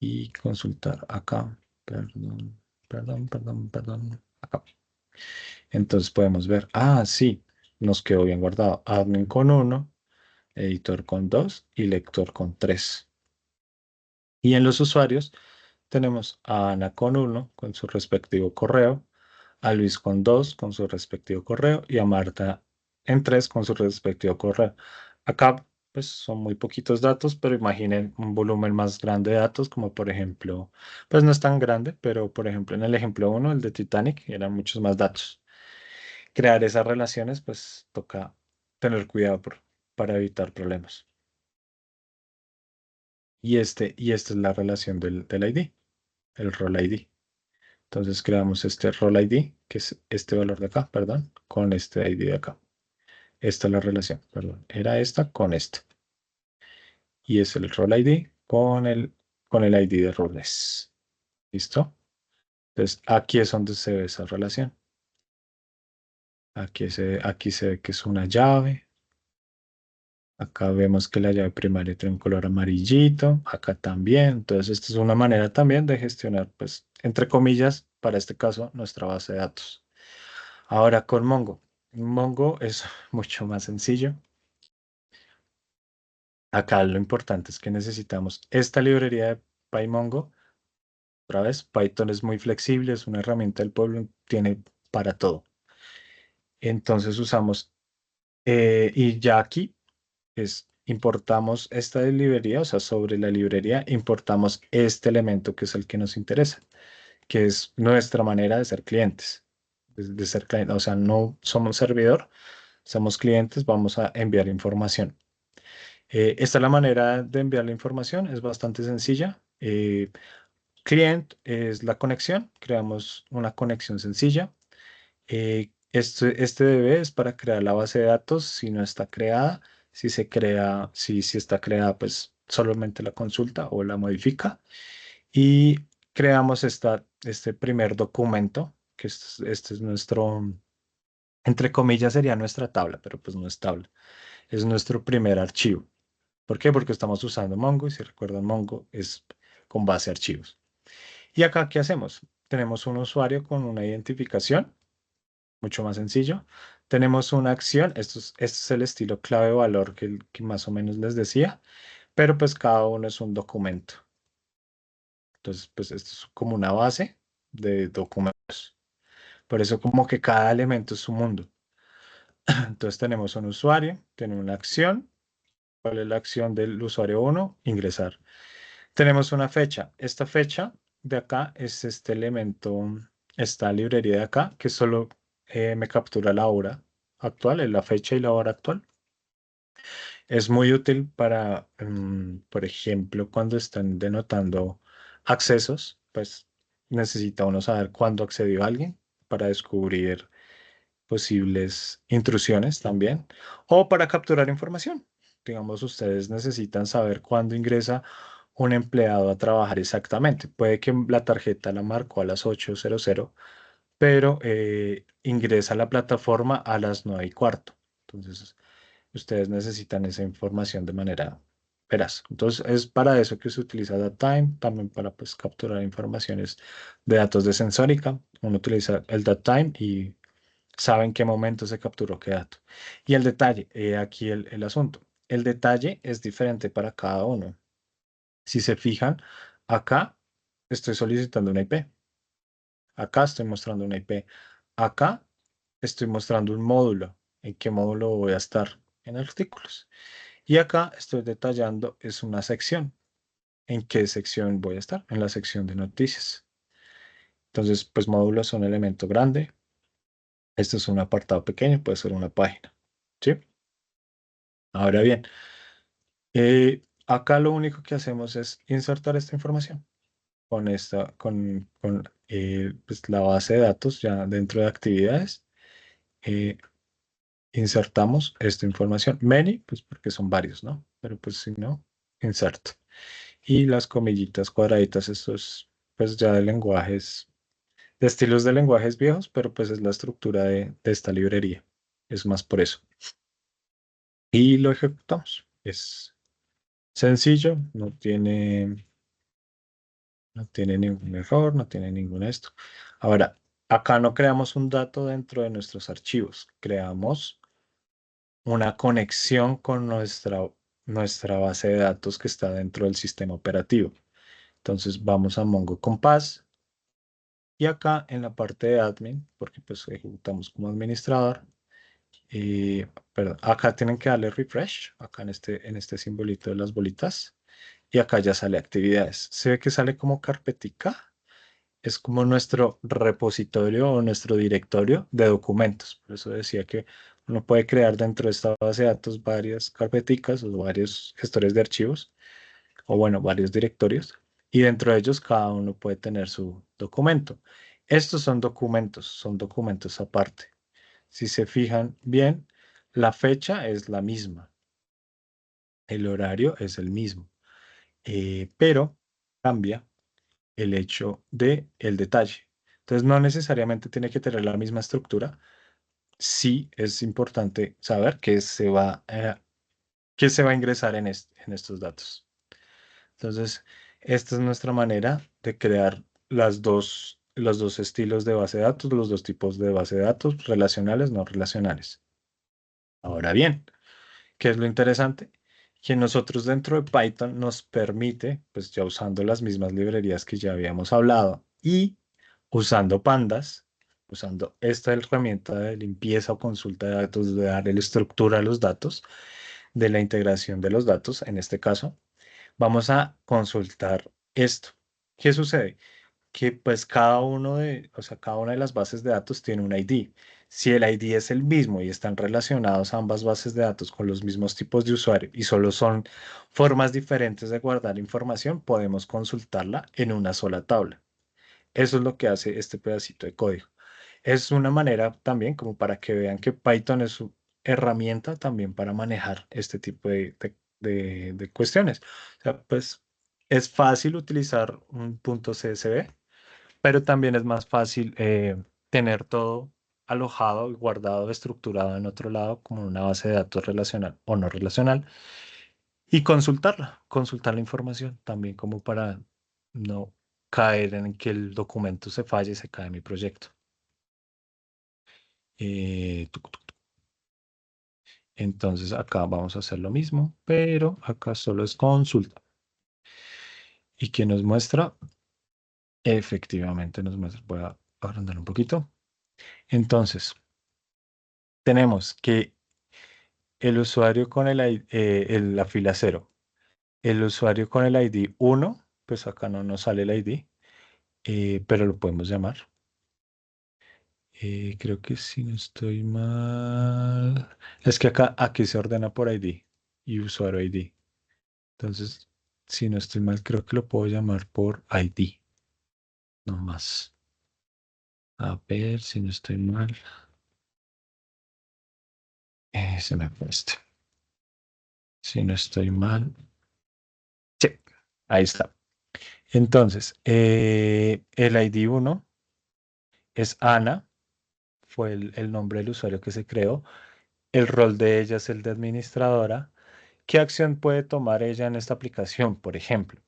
y consultar acá. Perdón. Acá. Entonces podemos ver, sí, nos quedó bien guardado. Admin con 1, editor con 2 y lector con 3. Y en los usuarios tenemos a Ana con 1 con su respectivo correo, a Luis con 2 con su respectivo correo y a Marta en 3 con su respectivo correo. Acá pues son muy poquitos datos, pero imaginen un volumen más grande de datos, como por ejemplo, pues no es tan grande, pero por ejemplo en el ejemplo 1, el de Titanic, eran muchos más datos. Crear esas relaciones, pues toca tener cuidado para evitar problemas. Y esta es la relación del ID, el role ID. Entonces creamos este role ID, que es este valor de acá, perdón, con este ID de acá. Esta es la relación, perdón. Era esta con esta. Y es el role ID con el ID de roles. ¿Listo? Entonces aquí es donde se ve esa relación. Aquí se ve que es una llave. Acá vemos que la llave primaria tiene un color amarillito. Acá también. Entonces esta es una manera también de gestionar, pues, entre comillas, para este caso, nuestra base de datos. Ahora con Mongo. Mongo es mucho más sencillo. Acá lo importante es que necesitamos esta librería de PyMongo. Otra vez, Python es muy flexible, es una herramienta del pueblo, tiene para todo. Entonces usamos, y ya aquí importamos esta de librería, o sea, sobre la librería importamos este elemento que es el que nos interesa, que es nuestra manera de ser clientes, de ser clientes, o sea, no somos servidor, somos clientes, vamos a enviar información. Esta es la manera de enviar la información, es bastante sencilla. Client es la conexión, creamos una conexión sencilla. Este DB es para crear la base de datos, si no está creada, si está creada, pues solamente la consulta o la modifica. Y creamos este primer documento, que este es nuestro, entre comillas sería nuestra tabla, pero pues no es tabla, es nuestro primer archivo. ¿Por qué? Porque estamos usando Mongo y si recuerdan Mongo es con base a archivos. Y acá, ¿qué hacemos? Tenemos un usuario con una identificación, mucho más sencillo. Tenemos una acción, este es el estilo clave-valor que más o menos les decía, pero pues cada uno es un documento. Entonces, pues esto es como una base de documentos. Por eso como que cada elemento es un mundo. Entonces tenemos un usuario, tiene una acción. ¿Cuál es la acción del usuario 1? Ingresar. Tenemos una fecha. Esta fecha de acá es este elemento, esta librería de acá, que solo me captura la hora actual, es la fecha y la hora actual. Es muy útil para, por ejemplo, cuando están denotando accesos, pues necesita uno saber cuándo accedió alguien para descubrir posibles intrusiones también, o para capturar información. Digamos, ustedes necesitan saber cuándo ingresa un empleado a trabajar exactamente. Puede que la tarjeta la marcó a las 8:00, pero ingresa a la plataforma a las 9:15. Entonces, ustedes necesitan esa información de manera veraz. Entonces, es para eso que se utiliza DatTime, también para pues, capturar informaciones de datos de sensórica. Uno utiliza el DatTime y sabe en qué momento se capturó qué dato. Y el detalle, aquí el asunto. El detalle es diferente para cada uno. Si se fijan, acá estoy solicitando una IP. Acá estoy mostrando una IP. Acá estoy mostrando un módulo. ¿En qué módulo voy a estar? En artículos. Y acá estoy detallando, es una sección. ¿En qué sección voy a estar? En la sección de noticias. Entonces, pues módulos son un elemento grande. Este es un apartado pequeño, puede ser una página. ¿Sí? Ahora bien, acá lo único que hacemos es insertar esta información con pues, la base de datos ya dentro de actividades. eh, Insertamos esta información. Many, pues porque son varios, ¿no? Pero pues si no, insert. Y las comillitas cuadraditas, esto es pues ya de lenguajes, de estilos de lenguajes viejos, pero pues es la estructura de esta librería. Es más por eso. Y lo ejecutamos. Es sencillo, no tiene ningún error, no tiene ningún esto. Ahora, acá no creamos un dato dentro de nuestros archivos, creamos una conexión con nuestra base de datos que está dentro del sistema operativo. Entonces vamos a Mongo Compass y acá en la parte de admin, porque pues ejecutamos como administrador, perdón, acá tienen que darle refresh, acá en este simbolito de las bolitas, y acá ya sale actividades. Se ve que sale como carpetica, es como nuestro repositorio o nuestro directorio de documentos. Por eso decía que uno puede crear dentro de esta base de datos varias carpeticas o varios gestores de archivos, o bueno, varios directorios, y dentro de ellos cada uno puede tener su documento. Estos son documentos aparte. Si se fijan bien, la fecha es la misma, el horario es el mismo, pero cambia el hecho de el detalle. Entonces, no necesariamente tiene que tener la misma estructura. Sí es importante saber qué se va a ingresar en estos datos. Entonces, esta es nuestra manera de crear los dos estilos de base de datos, los dos tipos de base de datos, relacionales, no relacionales. Ahora bien, ¿qué es lo interesante? Que nosotros dentro de Python nos permite, pues ya usando las mismas librerías que ya habíamos hablado y usando pandas, usando esta herramienta de limpieza o consulta de datos, de darle estructura a los datos, de la integración de los datos, en este caso, vamos a consultar esto. ¿Qué sucede? Que pues o sea, cada una de las bases de datos tiene un ID. Si el ID es el mismo y están relacionados ambas bases de datos con los mismos tipos de usuario y solo son formas diferentes de guardar información, podemos consultarla en una sola tabla. Eso es lo que hace este pedacito de código. Es una manera también como para que vean que Python es una herramienta también para manejar este tipo de cuestiones. O sea, pues es fácil utilizar un punto CSV, pero también es más fácil tener todo alojado y guardado, estructurado en otro lado, como en una base de datos relacional o no relacional, y consultar la información también como para no caer en que el documento se falle y se cae mi proyecto. Tuc. Entonces acá vamos a hacer lo mismo, pero acá solo es consulta. ¿Y qué nos muestra? Efectivamente nos muestra. Voy a agrandar un poquito. Entonces, tenemos que el usuario con la fila 0, el usuario con el ID 1, pues acá no nos sale el ID, pero lo podemos llamar. Creo que si no estoy mal. Es que aquí se ordena por ID y usuario ID. Entonces, si no estoy mal, creo que lo puedo llamar por ID. No más. A ver si no estoy mal. Se me fue este. Si no estoy mal. Sí, ahí está. Entonces, el ID 1 es Ana, fue el nombre del usuario que se creó. El rol de ella es el de administradora. ¿Qué acción puede tomar ella en esta aplicación? Por ejemplo,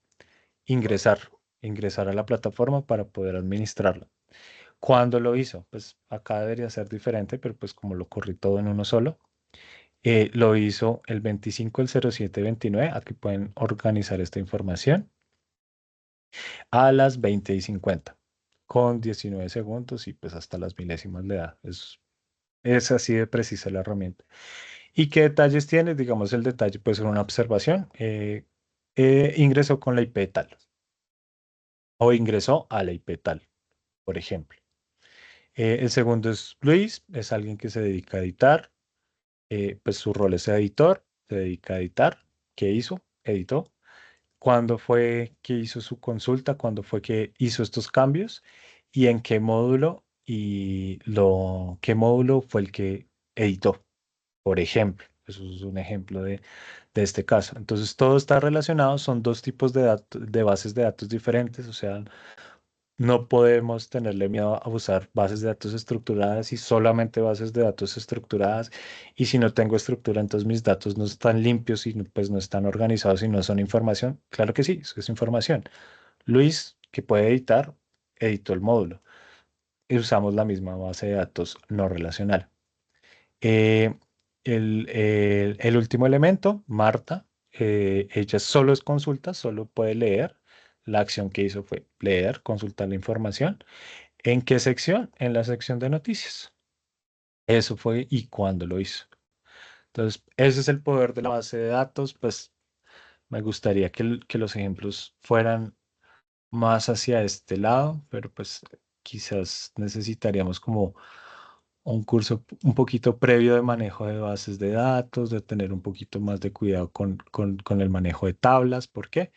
ingresar, ingresar a la plataforma para poder administrarla. ¿Cuándo lo hizo? Pues acá debería ser diferente, pero pues como lo corrí todo en uno solo, lo hizo el 25 del 07/29. Aquí pueden organizar esta información a las 20:50 con 19 segundos y pues hasta las milésimas le da. Es así de precisa la herramienta. ¿Y qué detalles tiene? Digamos, el detalle puede ser una observación. Ingresó con la IP tal o ingresó a la IP tal, por ejemplo. El segundo es Luis, es alguien que se dedica a editar. Pues su rol es editor, se dedica a editar. ¿Qué hizo? Editó. ¿Cuándo fue que hizo su consulta? ¿Cuándo fue que hizo estos cambios? ¿Y en qué módulo? ¿Qué módulo fue el que editó? Por ejemplo, eso es un ejemplo de este caso. Entonces, todo está relacionado, son dos tipos de bases de datos diferentes, o sea, no podemos tenerle miedo a usar bases de datos estructuradas y solamente bases de datos estructuradas. Y si no tengo estructura, entonces mis datos no están limpios y pues no están organizados y no son información. Claro que sí, eso es información. Luis, que puede editar, editó el módulo y usamos la misma base de datos no relacional. Eh, el último elemento, Marta, ella solo es consulta, solo puede leer. La acción que hizo fue leer, consultar la información. ¿En qué sección? En la sección de noticias. Eso fue y cuándo lo hizo. Entonces, ese es el poder de la base de datos. Pues me gustaría que los ejemplos fueran más hacia este lado, pero pues quizás necesitaríamos como un curso un poquito previo de manejo de bases de datos, de tener un poquito más de cuidado con el manejo de tablas. ¿Por qué?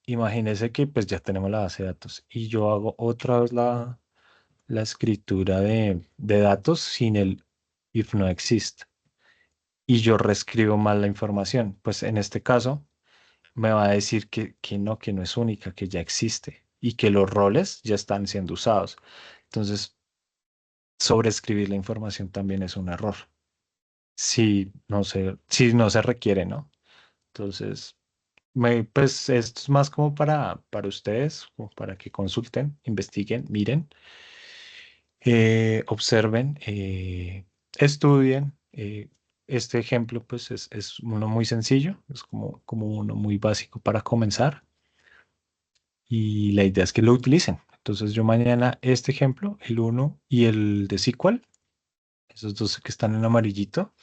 Imagínese que pues ya tenemos la base de datos y yo hago otra vez la escritura de datos sin el if no exist y yo reescribo mal la información. Pues en este caso me va a decir que no es única, que ya existe y que los roles ya están siendo usados. Entonces, sobreescribir la información también es un error. Si no se requiere, ¿no? Entonces, pues esto es más como para ustedes, como para que consulten, investiguen, miren, observen, estudien. Este ejemplo, pues es uno muy sencillo, es como uno muy básico para comenzar y la idea es que lo utilicen. Entonces yo mañana este ejemplo, el uno y el de SQL, esos dos que están en amarillito,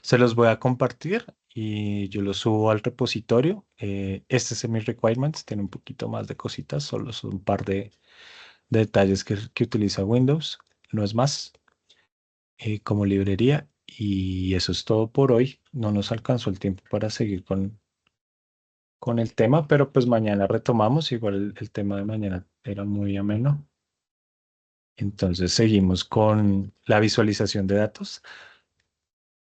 se los voy a compartir y yo los subo al repositorio. Este es mi requirements, tiene un poquito más de cositas, solo son un par de detalles que utiliza Windows, no es más, como librería. Y eso es todo por hoy. No nos alcanzó el tiempo para seguir con el tema, pero pues mañana retomamos. Igual el tema de mañana era muy ameno. Entonces seguimos con la visualización de datos.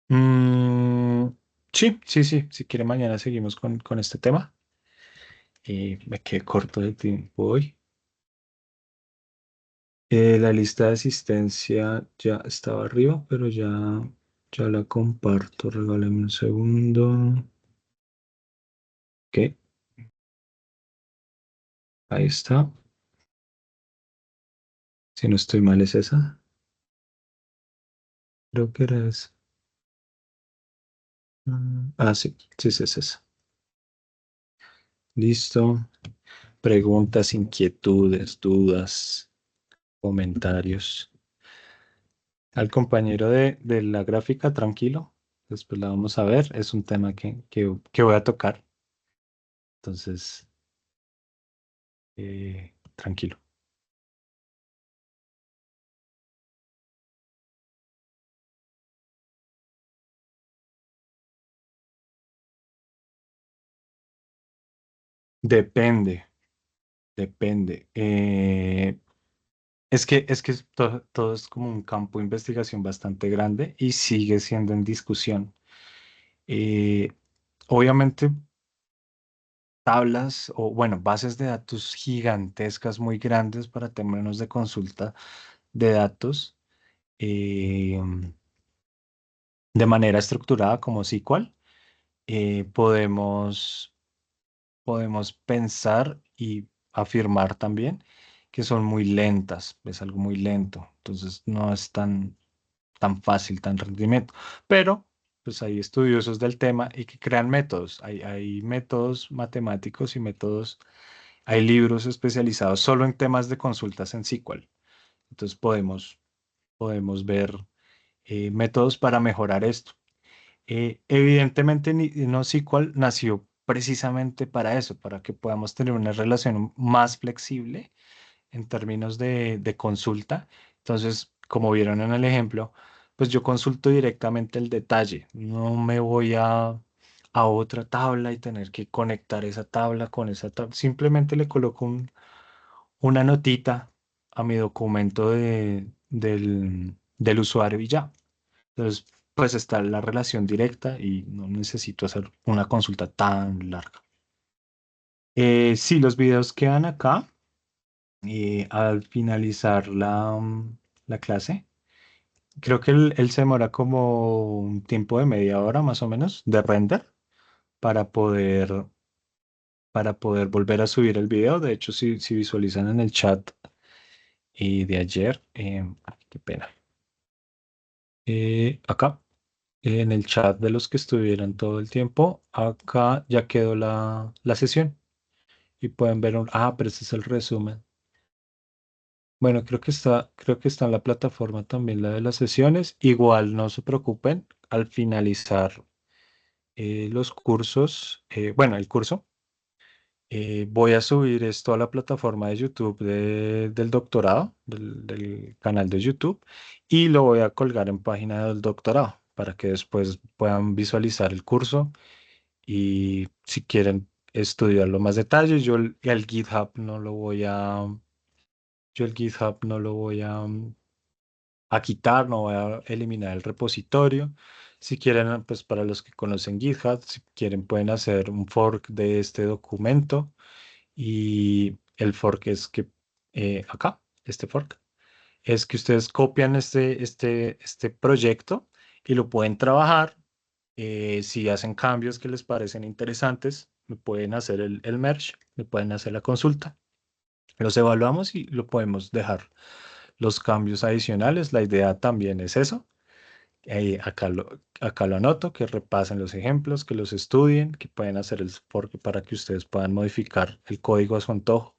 Mm, sí, sí, sí. Si quiere, mañana seguimos con este tema. Me quedé corto de tiempo hoy. La lista de asistencia ya estaba arriba, pero ya la comparto. Regáleme un segundo. Ok, ahí está. Si no estoy mal, es esa. Creo que era esa. Sí, sí, sí, es esa. Listo. Preguntas, inquietudes, dudas, comentarios. Al compañero de la gráfica, tranquilo. Después la vamos a ver. Es un tema que voy a tocar. Entonces, tranquilo. Depende, depende. Es que todo es como un campo de investigación bastante grande y sigue siendo en discusión. Eh, Obviamente, tablas o, bueno, bases de datos gigantescas, muy grandes para términos de consulta de datos eh, de manera estructurada como SQL, podemos pensar y afirmar también que son muy lentas, es algo muy lento, entonces no es tan fácil, tan rendimiento, pero pues hay estudiosos del tema y que crean métodos, hay métodos matemáticos y métodos, hay libros especializados solo en temas de consultas en SQL, entonces podemos ver métodos para mejorar esto. Evidentemente, NoSQL nació precisamente para eso, para que podamos tener una relación más flexible en términos de consulta. Entonces, como vieron en el ejemplo, pues yo consulto directamente el detalle. No me voy a otra tabla y tener que conectar esa tabla con esa tabla. Simplemente le coloco una notita a mi documento del usuario y ya. Entonces, pues está la relación directa y no necesito hacer una consulta tan larga. Sí, los videos quedan acá al finalizar la clase. Creo que él se demora como un tiempo de media hora más o menos de render para poder, para poder volver a subir el video. De hecho, si visualizan en el chat de ayer, ay, qué pena. Acá. en el chat de los que estuvieran todo el tiempo, acá ya quedó la sesión y pueden ver pero este es el resumen. Bueno, creo que está en la plataforma también la de las sesiones. Igual no se preocupen, al finalizar los cursos, bueno, el curso, voy a subir esto a la plataforma de YouTube del doctorado, del canal de YouTube, y lo voy a colgar en página del doctorado para que después puedan visualizar el curso y si quieren estudiarlo más detalle, el GitHub no lo voy yo el GitHub no lo voy a quitar, no voy a eliminar el repositorio. Si quieren, pues para los que conocen GitHub, si quieren pueden hacer un fork de este documento y el fork es que acá, este fork, es que ustedes copian este proyecto y lo pueden trabajar. Si hacen cambios que les parecen interesantes, me pueden hacer el merge, me pueden hacer la consulta. Los evaluamos y lo podemos dejar. Los cambios adicionales, la idea también es eso. Acá lo anoto, que repasen los ejemplos, que los estudien, que pueden hacer el fork para que ustedes puedan modificar el código a su antojo.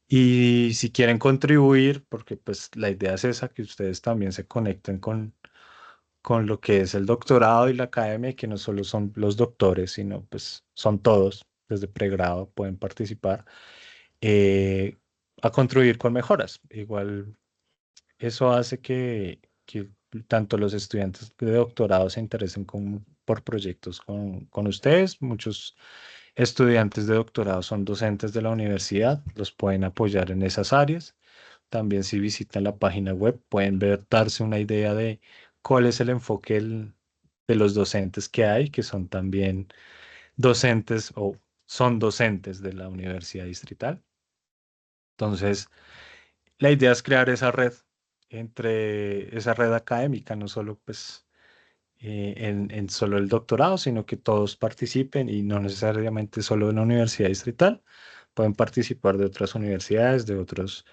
Y si quieren contribuir, porque pues la idea es esa, que ustedes también se conecten con lo que es el doctorado y la academia, y que no solo son los doctores, sino pues son todos, desde pregrado pueden participar, eh, a contribuir con mejoras. Igual eso hace que tanto los estudiantes de doctorado se interesen por proyectos con ustedes. Muchos estudiantes de doctorado son docentes de la universidad, los pueden apoyar en esas áreas. También si visitan la página web pueden darse una idea de cuál es el enfoque de los docentes que hay, que son también docentes o son docentes de la Universidad Distrital. Entonces, la idea es crear esa red esa red académica, no solo pues en solo el doctorado, sino que todos participen y no necesariamente solo en la Universidad Distrital. Pueden participar de otras universidades, de otras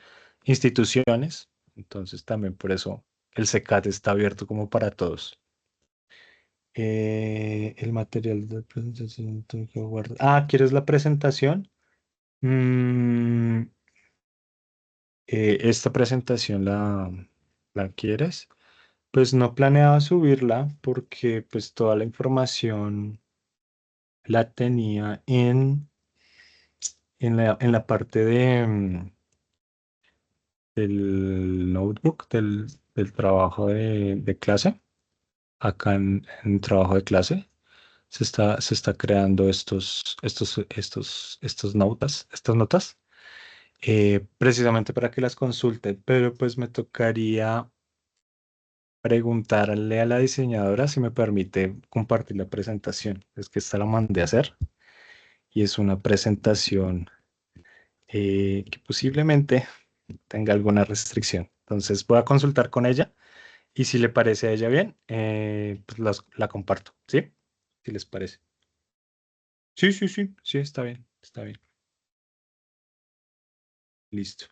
instituciones. Entonces también por eso el CECAT está abierto como para todos. El material de presentación tengo que guardar. ¿Quieres la presentación? Mm, esta presentación la quieres. Pues no planeaba subirla porque pues toda la información la tenía en la parte del notebook, del trabajo de clase. Acá en trabajo de clase se está creando estas notas, precisamente para que las consulten, pero pues me tocaría preguntarle a la diseñadora si me permite compartir la presentación. Es que esta la mandé a hacer y es una presentación que posiblemente tenga alguna restricción. Entonces voy a consultar con ella y si le parece a ella bien, pues la comparto. ¿Sí? Si les parece. Sí, sí, sí, sí, está bien, está bien. Listo.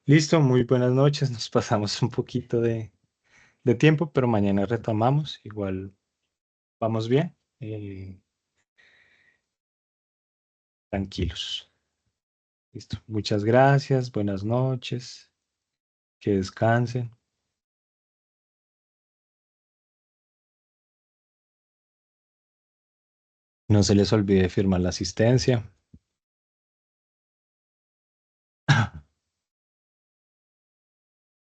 Listo, muy buenas noches. Nos pasamos un poquito de tiempo, pero mañana retomamos. Igual vamos bien. Tranquilos. Listo. Muchas gracias. Buenas noches. Que descansen. No se les olvide firmar la asistencia.